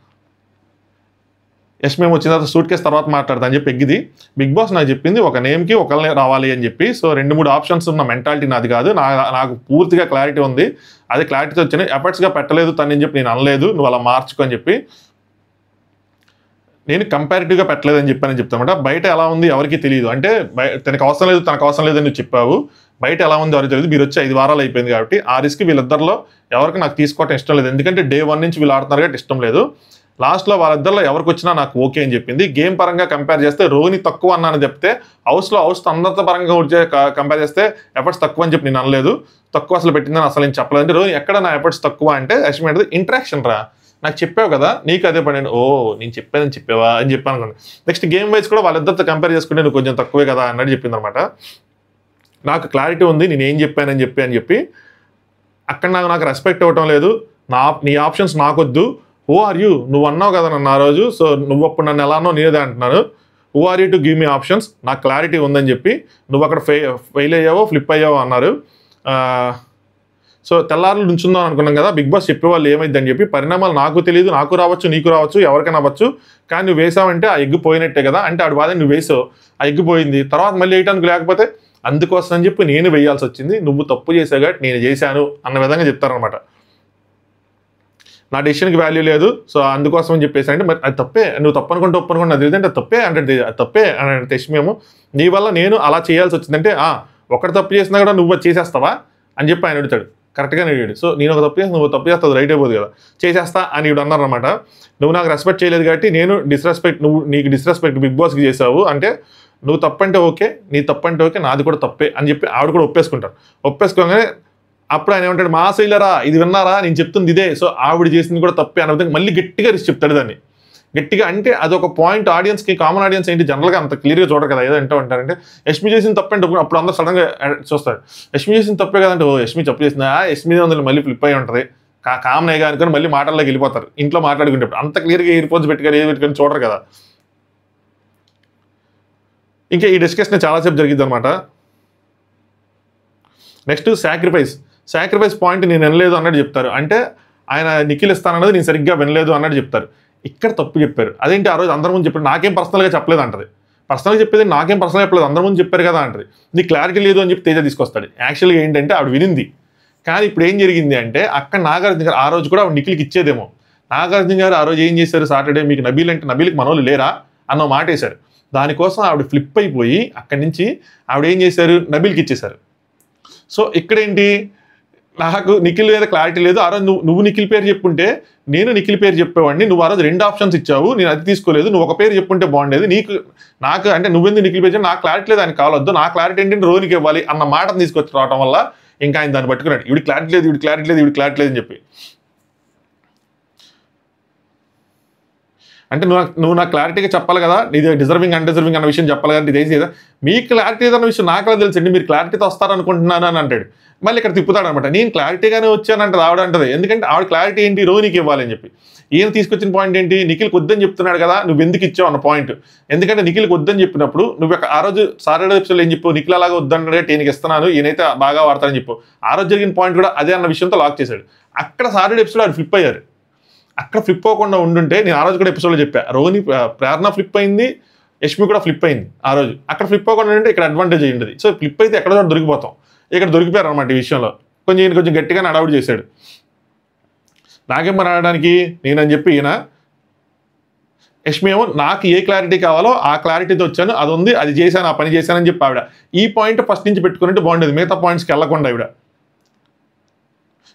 యష్మి వచ్చిన తర్వాత సూట్ కేసు తర్వాత మాట్లాడతా అని చెప్పి ఎగ్గిది. బిగ్ బాస్ నాకు చెప్పింది ఒక నేమ్కి ఒకళ్ళనే రావాలి అని చెప్పి, సో 2-3 ఆప్షన్స్ ఉన్న మెంటాలిటీ నాది కాదు, నాకు పూర్తిగా క్లారిటీ ఉంది, అది క్లారిటీతో వచ్చినాయి, ఎఫర్ట్స్గా పెట్టలేదు తనని చెప్పి నేను అనలేదు, నువ్వు అలా మార్చుకో అని చెప్పి. నేను కంపారిటివ్గా పెట్టలేదని చెప్పానని చెప్తానమాట. బయట ఎలా ఉంది ఎవరికి తెలియదు, అంటే తనకు అవసరం లేదు అని నువ్వు చెప్పావు, బయట ఎలా ఉంది ఎవరికి తెలియదు. మీరు వచ్చి 5 వారాలు అయిపోయింది కాబట్టి ఆ రిస్క్ వీళ్ళిద్దరిలో ఎవరికి నాకు తీసుకోవటం ఇష్టం లేదు, ఎందుకంటే డే 1 నుంచి వీళ్ళు ఆడుతున్నారు కాబట్టి ఇష్టం లేదు. లాస్ట్లో వాళ్ళిద్దరిలో ఎవరికి వచ్చినా నాకు ఓకే అని చెప్పింది. గేమ్ పరంగా కంపేర్ చేస్తే రోహిణి తక్కువ అన్నాను చెప్తే, హౌస్తో అందరితో పరంగా కంపేర్ చేస్తే ఎఫర్ట్స్ తక్కువ అని చెప్పి నేను అనలేదు, తక్కువ అసలు పెట్టిందని అసలు నేను చెప్పలేదు. అంటే రోహిణి ఎక్కడ నా ఎఫర్ట్స్ తక్కువ అంటే యష్మి అంటే ఇంటరాక్షన్ రా, నాకు చెప్పావు కదా నీకు అదే పని, ఓ నేను చెప్పానని చెప్పావా అని చెప్పాను అనుకోండి. నెక్స్ట్ గేమ్ వైజ్ కూడా వాళ్ళిద్దరితో కంపేర్ చేసుకుంటే నువ్వు కొంచెం తక్కువే కదా అన్నట్టు చెప్పింది అనమాట. నాకు క్లారిటీ ఉంది నేను ఏం చెప్పానని చెప్పి అక్కడ నాకు రెస్పెక్ట్ ఇవ్వటం లేదు, నీ ఆప్షన్స్ నాకొద్దు, హూ ఆర్ యూ, నువ్వు అన్నావు కదా నన్ను ఆ రోజు, సో నువ్వు అప్పుడు నన్ను ఎలా అన్నావు నేనేదే అంటున్నాను, who are you to give me options, నాకు క్లారిటీ ఉందని చెప్పి నువ్వు అక్కడ ఫెయిల్ అయ్యావో ఫ్లిప్ అయ్యావో అన్నారు. సో తెల్లారులు నుంచుందాం అనుకున్నాం కదా, బిగ్ బాస్ చెప్పేవాళ్ళు ఏమైందని చెప్పి, పరిణామాలు నాకు తెలియదు, నాకు రావచ్చు నీకు రావచ్చు ఎవరికైనా అవ్వచ్చు, కానీ నువ్వు వేసావంటే ఆ ఎగ్గు పోయినట్టే కదా, అంటే ఆడు బాధ నువ్వు వేసావు, ఆ ఎగ్గు పోయింది, తర్వాత మళ్ళీ వేయటానికి లేకపోతే అందుకోసం అని చెప్పి నేను వేయాల్సి వచ్చింది, నువ్వు తప్పు చేసావు కాబట్టి నేను చేశాను అన్న విధంగా చెప్తారనమాట. నా డెసిషన్కి వాల్యూ లేదు, సో అందుకోసం అని చెప్పేసి అంటే మరి అది తప్పే, నువ్వు తప్పనుకుంటే ఒప్పనుకుంటే అది అంటే తప్పే అంటే తప్పే అని అంటే యష్మి నీ వల్ల నేను అలా చేయాల్సి వచ్చిందంటే ఒకటి తప్పు చేసినా కూడా నువ్వు చేసేస్తావా అని చెప్పి ఆయన అడుగుతాడు, కరెక్ట్గానే అడిగాడు. సో నేను ఒక తప్పు చేసి నువ్వు తప్పు చేస్తావు రైట్ అయిపోదు కదా, చేసేస్తా అని ఇవి అన్నారనమాట. నువ్వు నాకు రెస్పెక్ట్ చేయలేదు కాబట్టి నేను నీకు డిస్రెస్పెక్ట్ బిగ్ బాస్కి చేసావు అంటే, నువ్వు తప్పంటే ఓకే, నీ తప్పంటే ఓకే, నాది కూడా తప్పే అని చెప్పి ఆవిడ కూడా ఒప్పేసుకోగానే అప్పుడు ఆయన ఏమంటాడు, మా శైలరా ఇది విన్నారా నేను చెప్తుంది ఇదే, సో ఆవిడ చేసింది కూడా తప్పే అన్న విధంగా మళ్ళీ గట్టిగా చెప్తాడు దాన్ని. గట్టిగా అంటే అదొక పాయింట్ ఆడియన్స్కి, కామన్ ఆడియన్స్ ఏంటి జనరల్గా అంత క్లియర్గా చూడరు కదా, ఏదో అంటూ ఉంటారంటే యష్మి చేసిన తప్పంటే అప్పుడు అందరూ సడన్గా చూస్తారు. యష్మి చేసిన తప్పే కదంటే, ఓ యష్మి తప్పు చేసిందా, యష్మి అందులో మళ్ళీ ఫ్లిప్ అయి ఉంటుంది, కామన్ అనుకొని మళ్ళీ మాటల్లోకి వెళ్ళిపోతారు. ఇంట్లో మాట్లాడుకునేటప్పుడు అంత క్లియర్గా ఇయర్ ఫోన్స్ పెట్టుకొని ఏది పెట్టుకొని చూడరు కదా. ఇంకా ఈ డిస్కషన్ చాలాసేపు జరిగింది అనమాట. నెక్స్ట్ సాక్రిఫైస్ పాయింట్ నేను వినలేదు అన్నట్టు చెప్తారు. అంటే ఆయన నిఖిల్ ఇస్తానన్నది నేను సరిగ్గా వినలేదు అన్నట్టు చెప్తారు. ఇక్కడ తప్పు చెప్పారు. అదేంటి ఆ రోజు అందరి ముందు చెప్పారు, నాకేం పర్సనల్గా చెప్పలేదు అంటది. పర్సనల్గా చెప్పేది నాకేం పర్సనల్గా చెప్పలేదు, అందరి ముందు చెప్పారు కదా అంటది. నీకు క్లారిటీ లేదు అని చెప్పి తేజ తీసుకొస్తాడు. యాక్చువల్గా ఏంటంటే ఆవిడ వినింది, కానీ ఇప్పుడు ఏం జరిగింది అంటే అక్కడ నాగార్జున గారు ఆ రోజు కూడా ఆవిడ నిఖిల్కి ఇచ్చేదేమో. నాగార్జున గారు ఆ రోజు ఏం చేశారు, సాటర్డే మీకు నబీల్ అంటే నబీల్కి మనోళ్ళు లేరా అన్న మాట వేశారు. దానికోసం ఆవిడ ఫ్లిప్ అయిపోయి అక్కడి నుంచి ఆవిడ ఏం చేశారు, నబీల్కి ఇచ్చేశారు. సో ఇక్కడేంటి, నాకు నిఖిల్ మీద క్లారిటీ లేదు. ఆ రోజు నువ్వు నిఖిల్ పేరు చెప్పుంటే నేను నిఖిల్ పేరు చెప్పేవాడిని, నువ్వు ఆ రోజు 2 ఆప్షన్స్ ఇచ్చావు, నేను అది తీసుకోలేదు, నువ్వు ఒక పేరు చెప్పుంటే బాగుండేది, నాకు అంటే నువ్వెందుకు నిఖిల్ పేరు నాకు క్లారిటీ లేదు, ఆయన కావద్దు, నా క్లారిటీ ఏంటంటే రోహిణికి ఇవ్వాలి అన్న మాటను తీసుకొచ్చి రావడం వల్ల ఇంకా ఆయన దాన్ని పట్టుకున్నాడు, ఇవి క్లారిటీ లేదు అని చెప్పి. అంటే నువ్వు నాకు క్లారిటీగా చెప్పాలి కదా, ఇది డిజర్వింగ్ అన్డిజర్వింగ్ అన్న విషయం చెప్పాలి కదా, ఇది కదా మీ క్లారిటీ ఏదన్న విషయం నాకు తెలుసండి, మీరు క్లారిటీతో వస్తారనుకుంటున్నాను అని అంటాడు. మళ్ళీ ఇక్కడ తిప్పుతాడు అనమాట, నేను క్లారిటీగానే వచ్చానంటే ఆవిడ అంటది, ఎందుకంటే ఆవిడ క్లారిటీ ఏంటి, రోహిణికి ఇవ్వాలని చెప్పి. ఈయన తీసుకొచ్చిన పాయింట్ ఏంటి, నిఖిల్కి వద్దని చెప్తున్నాడు కదా, నువ్వు ఎందుకు ఇచ్చావు అన్న పాయింట్. ఎందుకంటే నిఖిల్కి వద్దని చెప్పినప్పుడు నువ్వు ఆ రోజు సాటర్డే ఎపిసోడ్లో ఏం చెప్పు, నిఖిల్ అలాగా వద్దన్నాడే ఈయనకి ఇస్తున్నాను, ఈయనైతే బాగా వాడతానని చెప్పు. ఆ రోజు జరిగిన పాయింట్ కూడా అదే అన్న విషయంతో లాక్ చేశాడు. అక్కడ సాటర్డే ఎపిసోడ్ ఆవిడ ఫ్లిప్ అయ్యారు. అక్కడ ఫ్లిప్ అవ్వకుండా ఉండుంటే నేను ఆ రోజు కూడా ఎపిసోడ్లో చెప్పా, రోహిణి ప్రేరణ ఫ్లిప్ అయింది, యష్మి కూడా ఫ్లిప్ అయింది ఆ రోజు. అక్కడ ఫ్లిప్ అవ్వకుండా ఉంటే ఇక్కడ అడ్వాంటేజ్ అయ్యింది. సో ఫ్లిప్ అయితే ఎక్కడ దొరికిపోతాం, ఇక్కడ దొరికిపోయారు అనమాట. ఈ విషయంలో కొంచెం గట్టిగా అడౌట్ చేశాడు. నాకేమో రావడానికి నేనని చెప్పి ఈయన, యష్మి ఏమో నాకు ఏ క్లారిటీ కావాలో ఆ క్లారిటీతో వచ్చాను, అది ఉంది, అది చేశాను, ఆ పని చేశానని చెప్పి ఆవిడ ఈ పాయింట్ ఫస్ట్ నుంచి పెట్టుకున్నట్టు బాగుండేది, మిగతా పాయింట్స్కి వెళ్ళకుండా ఆవిడ.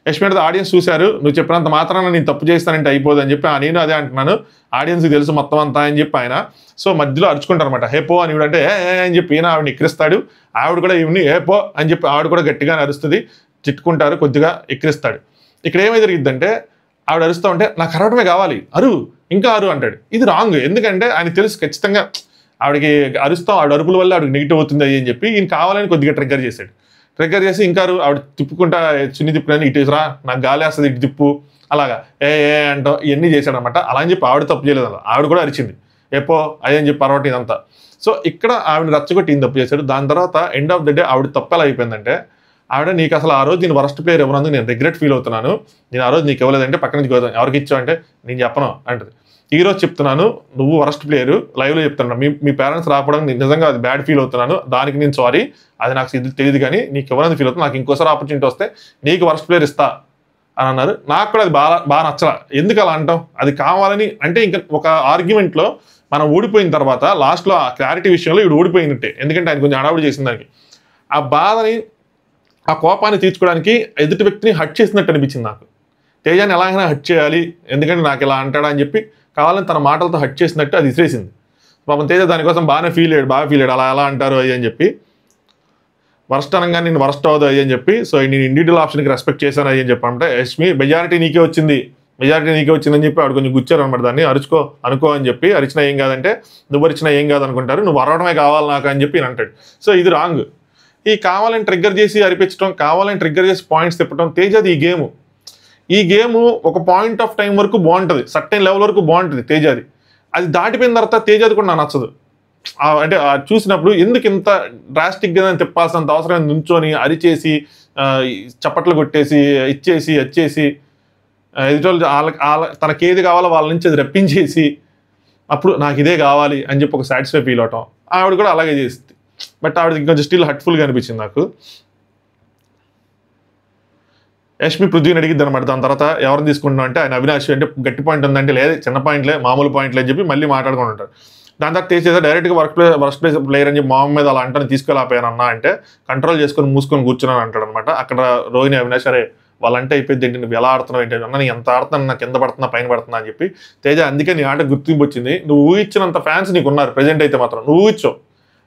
యష్మి అంటే ఆడియన్స్ చూశారు, నువ్వు చెప్పినంత మాత్రాన నేను తప్పు చేస్తానంటే అయిపోదు అని చెప్పి నేను అదే అంటున్నాను, ఆడియన్స్కి తెలుసు మొత్తం అంతా అని చెప్పి ఆయన. సో మధ్యలో అరుచుకుంటారు అనమాట, హేపో అని ఇవిడంటే అని చెప్పి ఈయన ఆవిడని ఎక్కిరిస్తాడు, ఆవిడ కూడా ఈవిని హేపో అని చెప్పి ఆవిడ కూడా గట్టిగా అరుస్తుంది, చిట్టుకుంటారు, కొద్దిగా ఎక్కిరిస్తాడు. ఇక్కడ ఏమై జరిగిద్దంటే ఆవిడ అరుస్తూ ఉంటే నాకు అరవడమే కావాలి, ఇంకా అంటాడు. ఇది రాంగ్, ఎందుకంటే ఆయన తెలుసు ఖచ్చితంగా ఆవిడకి అరుస్తాం, ఆవిడ అరుపుల వల్ల ఆవిడకి నెగిటివ్ అవుతుంది అని చెప్పి ఈయన కావాలని కొద్దిగా ట్రిగ్గర్ చేసి ఇంకా ఆవిడ తిప్పుకుంటా చిన్ని తిప్పుకొని ఇటు రా, నాకు గాలి వేస్తుంది, ఇటు తిప్పు, అలాగా అంటాం, ఇవన్నీ చేశాడు అనమాట. అలా అని చెప్పి ఆవిడ తప్పు చేయలేదు, అలా ఆవిడ కూడా అరిచింది ఎప్పో అదని చెప్పి పర్వాటి ఇదంతా. సో ఇక్కడ ఆవిడ రచ్చగొట్టి ఈయన తప్పు చేశాడు. దాని తర్వాత ఎండ్ ఆఫ్ ద డే ఆవిడ తప్పు ఎలా అయిపోయిందంటే, ఆవిడ నీకు అసలు ఆ రోజు నేను వరస్ట్ ప్లేయర్ ఎవరందుకు నేను రిగ్రెట్ ఫీల్ అవుతున్నాను, నేను ఆ రోజు నీకు ఇవ్వలేదంటే పక్క నుంచి గోదాం, ఎవరికి ఇచ్చావు అంటే నేను చెప్పను అంటది. ఈ రోజు చెప్తున్నాను, నువ్వు వరస్ట్ ప్లేయర్, లైవ్లో చెప్తున్నాను, మీ పేరెంట్స్ రాకపోవడం నిజంగా అది బ్యాడ్ ఫీల్ అవుతున్నాను, దానికి నేను సారీ, అది నాకు తెలియదు, కానీ నీకు ఎవరైనా ఫీల్ అవుతుంది, నాకు ఇంకోసారి ఆపర్చునిటీ వస్తే నీకు వరస్ట్ ప్లేయర్ ఇస్తా అని అన్నారు. నాకు కూడా అది బాగా నచ్చలా. ఎందుకు అలా అంటాం, అది కావాలని అంటే ఇంకా ఒక ఆర్గ్యుమెంట్లో మనం ఓడిపోయిన తర్వాత లాస్ట్లో ఆ క్లారిటీ విషయంలో ఇవి ఓడిపోయినట్టే, ఎందుకంటే ఆయన కొంచెం హడావుడి చేసిన దానికి ఆ బాధని ఆ కోపాన్ని తీర్చుకోవడానికి ఎదుటి వ్యక్తిని హట్ చేసినట్టు అనిపించింది నాకు. తేజాన్ని ఎలాగైనా హట్ చేయాలి, ఎందుకంటే నాకు ఇలా అంటాడా అని చెప్పి కావాలని తన మాటలతో హట్ చేసినట్టు అది ఇసిరేసింది. పాపం తేజ దానికోసం బాగా ఫీల్ అయ్యాడు, అలా ఎలా అంటారు అని చెప్పి, వరస్ట్ అనగా నేను వరస్ట్ అవ్వదు అని చెప్పి. సో నేను ఇండివిజువల్ ఆప్షన్కి రెస్పెక్ట్ చేశాను అని చెప్పంటే, యష్మి మెజారిటీ నీకే వచ్చిందని చెప్పి ఆవిడ కొంచెం గుచ్చారు అనమాట, దాన్ని అనుకో అని చెప్పి. అరిచినా ఏం కాదంటే నువ్వు అరిచినా ఏం కాదు అనుకుంటారు, నువ్వు అరవడమే కావాలి నాకు అని చెప్పి అంటాడు. సో ఇది రాంగ్. ఈ కావాలని ట్రిగ్గర్ చేసి అరిపించడం, కావాలని ట్రిగ్గర్ చేసి పాయింట్స్ తిప్పడం, తేజది ఈ గేము ఒక పాయింట్ ఆఫ్ టైం వరకు బాగుంటుంది, సర్టెన్ లెవెల్ వరకు బాగుంటుంది తేజది. అది దాటిపోయిన తర్వాత తేజది కూడా నాకు నచ్చదు. అంటే చూసినప్పుడు ఎందుకు ఇంత డ్రాస్టిక్గా తిప్పాల్సినంత అవసరం నుంచొని అరిచేసి చప్పట్లు కొట్టేసి వచ్చేసి ఎదుటి తనకేది కావాలో వాళ్ళ నుంచి అది రప్పించేసి అప్పుడు నాకు ఇదే కావాలి అని చెప్పి ఒక సాటిస్ఫై ఫీల్ అవటం, ఆవిడ కూడా అలాగే చేస్తుంది. బట్ ఆవిడకి కొంచెం స్టిల్ హర్ట్ఫుల్గా అనిపించింది నాకు. యష్మి పృథ్వీని అడిగిద్ది అనమాట. దాని తర్వాత ఎవరిని తీసుకుంటున్నాం అంటే ఆయన అవినాష్ అంటే గట్టి పాయింట్ ఉందంటే లేదు, చిన్న పాయింట్లే, మామూలు పాయింట్లే అని చెప్పి మళ్ళీ మాట్లాడుకుని ఉంటారు. దాని తర్వాత తీసేదా డైరెక్ట్గా వర్క్ ప్లేస్ ప్లేయర్ అని చెప్పి మా మీద అలా అంటే తీసుకెళ్ళిపోయాను అన్న అంటే కంట్రోల్ చేసుకొని మూసుకొని కూర్చున్నాను అంటాడు అనమాట. అక్కడ రోహిణి అవినాష్ అరే వాళ్ళంటే అయిపోయింది ఏంటి, నువ్వు ఎలా ఆడుతున్నావు ఏంటి అన్న, నేను ఎంత ఆడుతున్నాను, నాకు కింద పడుతున్నా పైన పడుతున్నా అని చెప్పి. తేజ అందుకే నీ ఆట గుర్తింపు వచ్చింది, నువ్వు ఊహించినంత ఫ్యాన్స్ నీకు ఉన్నారు ప్రెజెంట్ అయితే మాత్రం, నువ్వు ఊహించావు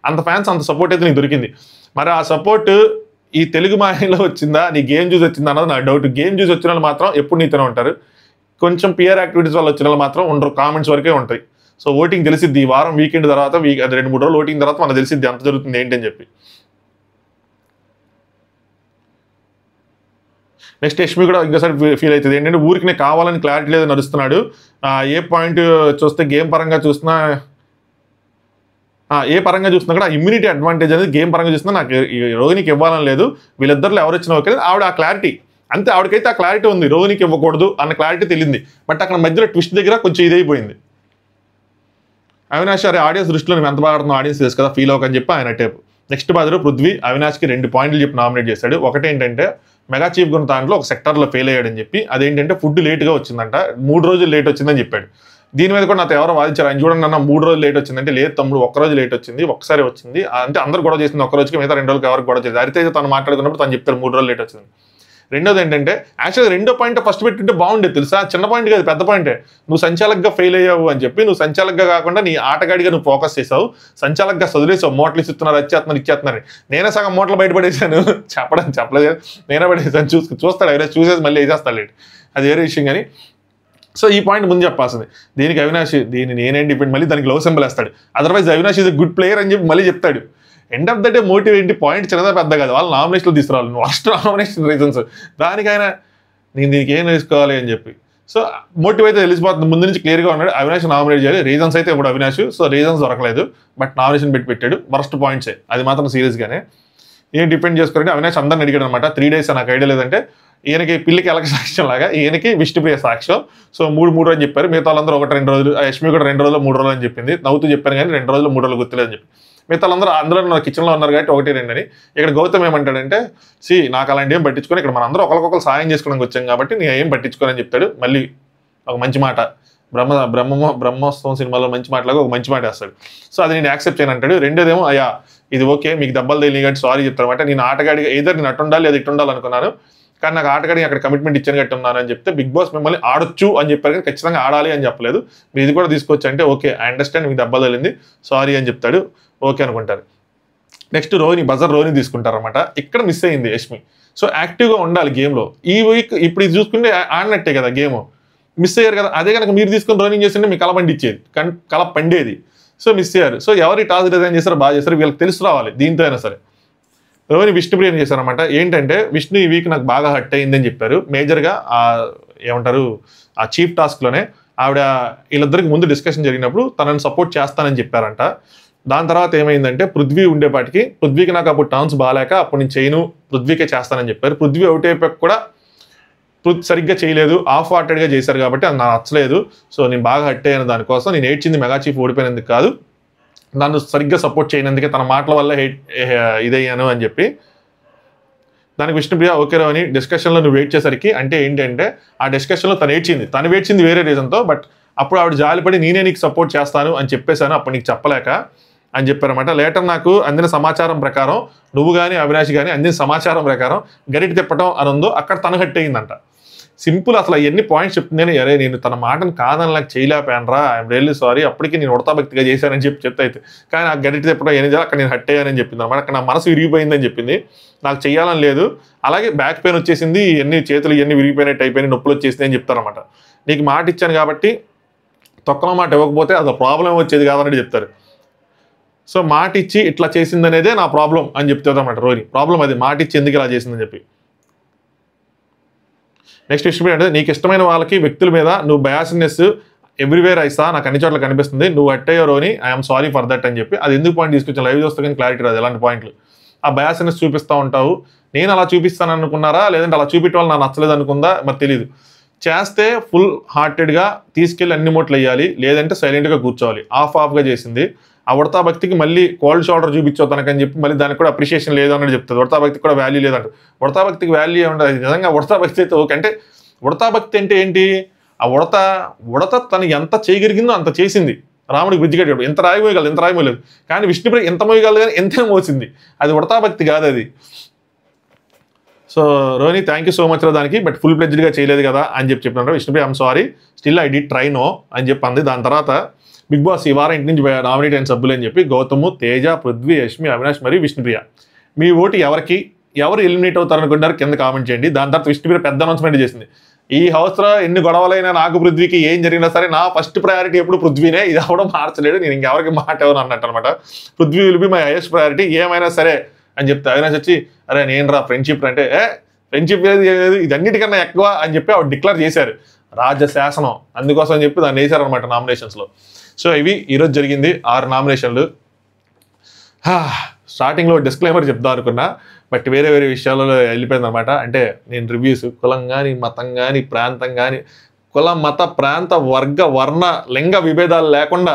అంత ఫ్యాన్స్, అంత సపోర్ట్ అయితే నీకు దొరికింది. మరి ఆ సపోర్ట్ ఈ తెలుగు మాయలో వచ్చిందా, నీ గేమ్ చూసి వచ్చిందా అన్నది నా డౌట్. గేమ్ చూసి వచ్చిన వాళ్ళు మాత్రం ఎప్పుడు నీతోనే ఉంటారు. కొంచెం పిఆర్ యాక్టివిటీస్ వల్ల వచ్చిన వాళ్ళు మాత్రం ఉండరు, కామెంట్స్ వరకే ఉంటాయి. సో ఓటింగ్ తెలిసిద్ది ఈ వారం వీకెండ్ తర్వాత, అది 2-3 రోజులు ఓటింగ్ తర్వాత మనకు తెలిసిద్ది అంత జరుగుతుంది ఏంటి అని చెప్పి. నెక్స్ట్ యష్మి కూడా ఇంకోసారి ఫీల్ అవుతుంది ఏంటంటే ఊరికి నేను కావాలని క్లారిటీ లేదు నడుస్తున్నాడు. ఏ పాయింట్ చూస్తే గేమ్ పరంగా చూసినా కూడా ఇమ్యూనిటీ అడ్వాంటేజ్ అనేది గేమ్ పరంగా చూసినా నాకు రోహిణికి ఇవ్వాలని లేదు, వీళ్ళిద్దరిలో ఎవరు వచ్చినా ఓకే. ఆవిడ ఆ క్లారిటీ అంతే, ఆవిడకైతే ఆ క్లారిటీ ఉంది రోహిణికి ఇవ్వకూడదు అన్న క్లారిటీ తెలియంది. బట్ అక్కడ మధ్యలో ట్విస్ట్ దగ్గర కొంచెం ఇదైపోయింది. అవినాష్ అరే ఆడియన్స్ దృష్టిలో నువ్వు ఎంత బాగా ఆడుతున్నావు ఆడియన్స్ తెలుసు కదా, ఫీల్ అవ్వకని చెప్పి ఆయన టేపు. నెక్స్ట్ బాధలో పృథ్వీ అవినాష్కి 2 పాయింట్లు చెప్పి నామినేట్ చేశాడు. ఒకటేంటంటే మెగా చీఫ్ గున్న దాంట్లో ఒక సెక్టర్లో ఫెయిల్ అయ్యాడని చెప్పి, అదేంటంటే ఫుడ్ లేట్గా వచ్చిందంట, 3 రోజులు లేట్ వచ్చిందని చెప్పాడు. దీని మీద కూడా నాతో ఎవరో వాదించారు, ఆయన చూడండి అన్న 3 రోజులు లేట్ వచ్చిందంటే, లేదు తమ్ముడు 1 రోజు లేట్ వచ్చింది, ఒకసారి వచ్చింది అంటే అందరూ గొడవ చేసింది 1 రోజుకి, మిగతా 2 రోజులకి ఎవరికి గొడవ చేసింది. హరితేజ తను మాట్లాడుకున్నప్పుడు తను చెప్తారు 3 రోజులు లేట్ వచ్చింది. రెండోది ఏంటంటే యాక్చువల్గా 2వ పాయింట్ ఫస్ట్ పెట్టుంటే బాగుండేది తెలుసా, చిన్న పాయింట్ కాదు పెద్ద పాయింటే. నువ్వు సంచాలకుగా ఫెయిల్ అయ్యావు అని చెప్పి, నువ్వు సంచాలకుగా కాకుండా నీ ఆటగాడిగా నువ్వు ఫోకస్ చేసావు, సంచాలకుగా చదివేసావు, మోటలు ఇస్తున్నారు ఇచ్చేస్తున్నారు. నేనే సగం మోటలు బయటపడేసాను, చెప్పలేదు నేనే పడేసాను, చూస్తాడు ఎవరైనా చూసేసి మళ్ళీ వేసేస్తాడు, అది వేరే విషయం. కానీ సో ఈ పాయింట్ ముందు చెప్పాల్సింది. దీనికి అవినాష్ దీన్ని నేనేం డిపెండ్, మళ్ళీ దానికి లవ్ సింబల్ వేస్తాడు. Otherwise Avinash is good player అని చెప్పి మళ్ళీ చెప్తాడు. End of the day motive ఏంటి, పాయింట్ చిన్నదా పెద్ద కాదు, వాళ్ళు నామినేషన్లు తీసుకురావాలి, ఫస్ట్ నామినేషన్ రీజన్స్. దానికైనా నేను దీనికి ఏం తీసుకోవాలి అని చెప్పి సో మోటివ్ అయితే తెలిసిపోతుంది ముందు నుంచి క్లియర్గా ఉన్నాడు. అవినాష్ నామినేట్ చేయాలి, రీజన్స్ అయితే ఇప్పుడు అవినాష్, సో రీజన్స్ దొరకలేదు, బట్ నామినేషన్ పెట్టాడు. వరస్ట్ పాయింట్సే, అది మాత్రం సీరియస్గానే. ఏం డిపెండ్ చేసుకోవాలంటే అవినాష్ అందరిని అడిగాడు అనమాట, 3 days నాకు ఐడియా లేదంటే ఈయనకి పిల్లికి ఎలక సాక్ష్యం లాగా ఈయనకి విష్ణుప్రియ సాక్ష్యం. సో 3 అని చెప్పారు, మిగతా వాళ్ళందరూ 1-2 రోజులు, యష్మి కూడా 2 రోజులు 3 రోజులు అని చెప్పింది, నవ్వుతూ చెప్పాను కానీ 2 రోజులు 3 రోజులు గుర్తులేదని చెప్పి. మిగతా వాళ్ళందరూ అందులో నా కిచెన్లో ఉన్నారు కాబట్టి 1-2 అని. ఇక్కడ గౌతమ్ ఏమంటాడంటే నాకు అలాంటి ఏం పట్టించుకొని, ఇక్కడ మనందరూ ఒకరికొకరు సాయం చేసుకోవడానికి వచ్చాం కాబట్టి నేను ఏం పట్టించుకోనని చెప్తాడు. మళ్ళీ ఒక మంచి మాట, బ్రహ్మోత్సవం సినిమాలో మంచి మాటలాగా ఒక మంచి మాట వేస్తాడు. సో అది నేను యాక్సెప్ట్ చేయను అంటాడు. రెండోదేమో అయ్యా ఇది ఓకే మీకు దెబ్బలు తెలియని కాబట్టి సారీ చెప్తారన్నమాట, నేను ఆటగాడిగా ఏదో నేను అటు ఉండాలి అది ఇటు ఉండాలి అనుకున్నాను, కానీ నాకు ఆటగాడిని అక్కడ కమిట్మెంట్ ఇచ్చాను గట్టి ఉన్నాను అని చెప్తే, బిగ్ బాస్ మిమ్మల్ని ఆడొచ్చు అని చెప్పారు కానీ ఖచ్చితంగా ఆడాలి అని చెప్పలేదు, మీరు ఇది కూడా తీసుకోవచ్చు అంటే ఓకే ఐ అండర్స్టాండ్ మీకు దెబ్బలు తగిలింది సారీ అని చెప్తాడు, ఓకే అనుకుంటారు. నెక్స్ట్ రోహిణి తీసుకుంటారన్నమాట. ఇక్కడ మిస్ అయింది యష్మి. సో యాక్టివ్గా ఉండాలి గేమ్లో. ఈ వీక్ ఇప్పుడు ఇది చూసుకుంటే ఆడినట్టే కదా గేమ్, మిస్ అయ్యారు కదా. అదే కనుక మీరు తీసుకొని రోహిణి చేస్తుంటే మీకు కల పండేది. సో మిస్ అయ్యారు. సో ఎవరి టాస్క్ డిజైన్ చేస్తారో బాగా చేస్తారు, వీళ్ళకి తెలుసు రావాలి దీంతో అయినా సరే. రోహిణి విష్ణుప్రియని చేశారనమాట. ఏంటంటే విష్ణు ఈ వీక్ నాకు బాగా హర్ట్ అయిందని చెప్పారు. మేజర్గా ఏమంటారు ఆ చీఫ్ టాస్క్లోనే ఆవిడ వీళ్ళిద్దరికి ముందు డిస్కషన్ జరిగినప్పుడు తనని సపోర్ట్ చేస్తానని చెప్పారంట. దాని తర్వాత ఏమైందంటే పృథ్వీ ఉండేపాటికి, పృథ్వీకి నాకు అప్పుడు టర్న్స్ బాగాలేక అప్పుడు నేను చేయను పృథ్వీకే చేస్తానని చెప్పారు. పృథ్వీ అవుట్ అయిపోయాక కూడా సరిగ్గా చేయలేదు, హాఫ్ హార్టెడ్గా చేశారు కాబట్టి అది నాకు నచ్చలేదు. సో నేను బాగా హర్ట్ అయ్యాను, దానికోసం నేను ఏడ్చింది మెగా చీఫ్ ఓడిపోయినందుకు కాదు, నన్ను సరిగ్గా సపోర్ట్ చేయనందుకే తన మాటల వల్ల ఇదయ్యాను అని చెప్పి. దానికి విష్ణుప్రియ ఓకే అని డిస్కషన్లో నువ్వు వెయిట్ చేసరికి అంటే ఏంటంటే ఆ డిస్కషన్లో తను ఏడ్చింది వేరే రీజన్తో, బట్ అప్పుడు ఆవిడ జాలిపడి నేనే నీకు సపోర్ట్ చేస్తాను అని చెప్పేశాను, అప్పుడు నీకు చెప్పలేక అని చెప్పారన్నమాట. లేటర్ నాకు అందిన సమాచారం ప్రకారం నువ్వు కానీ అవినాష్ కానీ అందిన సమాచారం ప్రకారం గరిటి తిప్పటం అని ఉందో అక్కడ తను హట్ అయ్యిందంట. సింపుల్, అసలు ఎన్ని పాయింట్స్ చెప్తున్నాను, అరే నేను తన మాటను కాదని నాకు చేయలేకపోయానరా, ఐఎమ్ రియల్లీ సారీ, అప్పటికి నేను ఉడతాభక్తిగా చేశానని చెప్తే అయితే, కానీ నాకు గరిటి తిప్పడం ఏం చేయాలి అక్కడ నేను హట్ అయ్యానని చెప్పింది అనమాట. అక్కడ నా మనసు విరిగిపోయిందని చెప్పింది, నాకు చేయాలని లేదు, అలాగే బ్యాక్ పెయిన్ వచ్చేసింది, చేతులు ఇవన్నీ విరిగిపోయినట్టు అయిపోయినాయి, నొప్పులు వచ్చేసింది అని చెప్తారనమాట. నీకు మాట ఇచ్చాను కాబట్టి తొక్కలో మాట ఇవ్వకపోతే అది ప్రాబ్లం వచ్చేది కాదన్నట్టు చెప్తారు. సో మాట ఇచ్చి ఇట్లా చేసింది అనేదే నా ప్రాబ్లం అని చెప్తుంది అనమాట రోహిణి. ప్రాబ్లం అది, మాట ఇచ్చి ఎందుకు ఇలా చేసిందని చెప్పి. నెక్స్ట్ విషయం అంటే నీకు ఇష్టమైన వాళ్ళకి వ్యక్తుల మీద నువ్వు బయాస్నెస్ ఎవ్రీవేర్ అయిస్తా, నాకు అన్ని చోట్ల కనిపిస్తుంది, నువ్వు అట్టయ్యో రోని ఐఎమ్ సారీ ఫర్ దట్ అని చెప్పి. అది ఎందుకు పాయింట్ తీసుకొచ్చాను, లైవ్ చూస్తే కానీ క్లారిటీ రాదు ఎలాంటి పాయింట్లు. ఆ బయాస్నెస్ చూపిస్తూ ఉంటావు, నేను అలా చూపిస్తాను అనుకున్నారా లేదంటే అలా చూపించడం వల్ల నాకు నచ్చలేదు అనుకుందా మరి తెలియదు. చేస్తే ఫుల్ హార్టెడ్గా తీసుకెళ్ళి అన్ని మూట్లు వేయాలి, లేదంటే సైలెంట్గా కూర్చోవాలి. ఆఫ్గా చేసింది. ఆ ఉడతా భక్తికి మళ్ళీ కోల్డ్ షోల్డర్ చూపించావు తనకని చెప్పి మళ్ళీ దానికి కూడా అప్రిషియేషన్ లేదు అన్నట్టు చెప్తుంది. ఉడతా భక్తికి కూడా వాల్యూ లేదంట. ఉడతా భక్తికి వాల్యూ ఏముండదు. నిజంగా ఉడతా భక్తి అయితే ఓకే, అంటే ఉడతా భక్తి అంటే ఏంటి, ఆ ఉడత తను ఎంత చేయగలిగిందో అంత చేసింది. రాముడికి బ్రిడ్జ్ కట్టాడు, ఎంత రాయి మోయగలదు, ఎంత రాయి మోయలేదు, కానీ విష్ణుప్రియ ఎంత మోయగలదు కానీ ఎంత మోసింది. అది ఉడతా భక్తి కాదు అది. So Rohini thank you so much దానికి, బట్ ఫుల్ ప్లెడ్జ్డ్గా చేయలేదు కదా అని చెప్పినారు. Vishnupriya I'm sorry still I'd try no అని చెప్పి అంది. దాని తర్వాత బిగ్ బాస్ ఈ వారం ఇంటి నుంచి నామినేట్ అయిన సభ్యులు అని చెప్పి గౌతము, తేజ, పృథ్వీ, యష్మి, అవినాష్ మరియు విష్ణుప్రియ. మీ ఓటు ఎవరు ఎలిమినేట్ అవుతారనుకుంటారు కింద కామెంట్ చేయండి. దాని తర్వాత విష్ణుప్రియ పెద్ద అనౌన్స్మెంట్ చేసింది, ఈ హౌస్లో ఎన్ని గొడవలైనా నాకు పృథ్వీకి ఏం జరిగినా సరే నా ఫస్ట్ ప్రయారిటీ ఎప్పుడు పృథ్వీనే, ఇది అవడం మార్చలేడు, నేను ఇంకెవరికి మాట ఎవరు అన్నట్టు అనమాట. Prithvi will be my highest priority ఏమైనా సరే అని చెప్తే అవినాష్ వచ్చి అరే నేను రా ఫ్రెండ్షిప్ అంటే ఫ్రెండ్షిప్ లేదు ఇదన్నిటికన్నా ఎక్కువ అని చెప్పి ఆవిడ డిక్లేర్ చేశారు. రాజ్యశాసనం అందుకోసం అని చెప్పి దాన్ని వేశారనమాట నామినేషన్స్లో. సో ఇవి ఈరోజు జరిగింది 6 నామినేషన్లు. స్టార్టింగ్లో డిస్క్లైమర్ చెప్దాం అనుకున్నా, బట్ వేరే వేరే విషయాలలో వెళ్ళిపోయిందనమాట. అంటే నేను రివ్యూస్ కులం కానీ మతం కానీ ప్రాంతం కానీ కుల మత ప్రాంత వర్గ వర్ణ లింగ విభేదాలు లేకుండా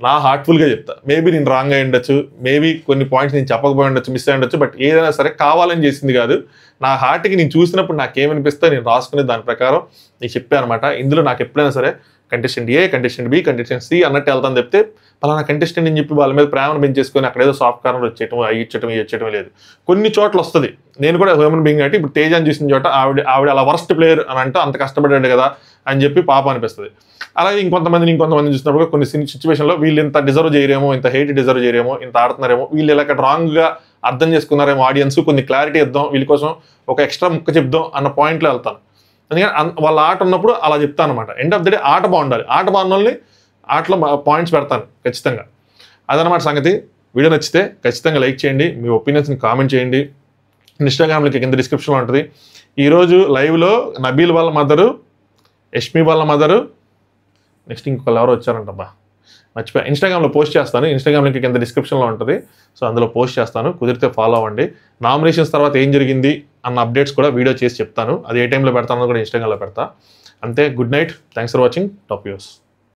నా హార్ట్ఫుల్గా చెప్తా. మేబీ నేను రాంగ్ అయి ఉండొచ్చు, మేబీ కొన్ని పాయింట్స్ నేను చెప్పకపోయి ఉండొచ్చు, మిస్ అయి ఉండొచ్చు, బట్ ఏదైనా సరే కావాలని చేసింది కాదు. నా హార్ట్కి నేను చూసినప్పుడు నాకేమనిపిస్తే నేను రాసుకునే దాని ప్రకారం నేను చెప్పాను అనమాట. ఇందులో నాకు ఎప్పుడైనా సరే కంటెస్టెంట్ ఏ, కంటెస్టెంట్ బి, కంటెస్టెంట్ సి అన్నట్టు వెళ్తాను చెప్తే పలానా కంటెస్టెంట్ అని చెప్పి వాళ్ళ మీద ప్రేమను పెంచేసుకొని అక్కడ ఏదో సాఫ్ట్ కార్నర్ వచ్చేయటం అవి ఇచ్చటం లేదు. కొన్ని చోట్ల వస్తుంది. నేను కూడా హ్యూమన్ బీయింగ్ అంటే ఇప్పుడు తేజాన్ని చూసిన చోట ఆవిడ అలా వర్స్ట్ ప్లేయర్ అని అంటే అంత కష్టపడ్డాడు కదా అని చెప్పి పాప అనిపిస్తుంది. అలాగే ఇంకొంతమంది చూసినప్పుడు కొన్ని సిచ్యువేషన్లో వీళ్ళు ఇంత డిజర్వ్ చేయరేమో, ఇంత హెయిట్ డిజర్వ్ చేయరేమో, ఇంత ఆడుతున్నారేమో, వీళ్ళు ఇలా రాంగ్గా అర్థం చేసుకున్నారేమో ఆడియన్స్, కొన్ని క్లారిటీ ఇద్దాం వీళ్ళ కోసం, ఒక ఎక్స్ట్రా ముక్క చెప్దాం అన్న పాయింట్లో వెళ్తాను. అందుకని వాళ్ళ ఆట ఉన్నప్పుడు అలా చెప్తాను అనమాట. ఎండ్ ఆఫ్ ది డే ఆట బాగుండాలి, ఆట బాగున్న ఆటలో పాయింట్స్ పెడతాను ఖచ్చితంగా. అదనమాట సంగతి. వీడియో నచ్చితే ఖచ్చితంగా లైక్ చేయండి, మీ ఒపీనియన్స్ని కామెంట్ చేయండి. ఇన్స్టాగ్రామ్లో కింద డిస్క్రిప్షన్లో ఉంటుంది. ఈరోజు లైవ్లో నబీల్ వాళ్ళ మదరు, యష్మి వాళ్ళ మదరు, నెక్స్ట్ ఇంకొకళ్ళు ఎవరో వచ్చారంటబ్బా మర్చిపోయా. ఇన్స్టాగ్రామ్లో పోస్ట్ చేస్తాను, ఇన్స్టాగ్రామ్ లింక్ కింద డిస్క్రిప్షన్లో ఉంటుంది. సో అందులో పోస్ట్ చేస్తాను, కుదిరితే ఫాలో అవ్వండి. నామినేషన్స్ తర్వాత ఏం జరిగింది అన్న అప్డేట్స్ కూడా వీడియో చేసి చెప్తాను. అది ఏ టైంలో పెడతానో కూడా ఇన్స్టాగ్రామ్లో పెడతా. అంతే. Good night, thanks for watching top views.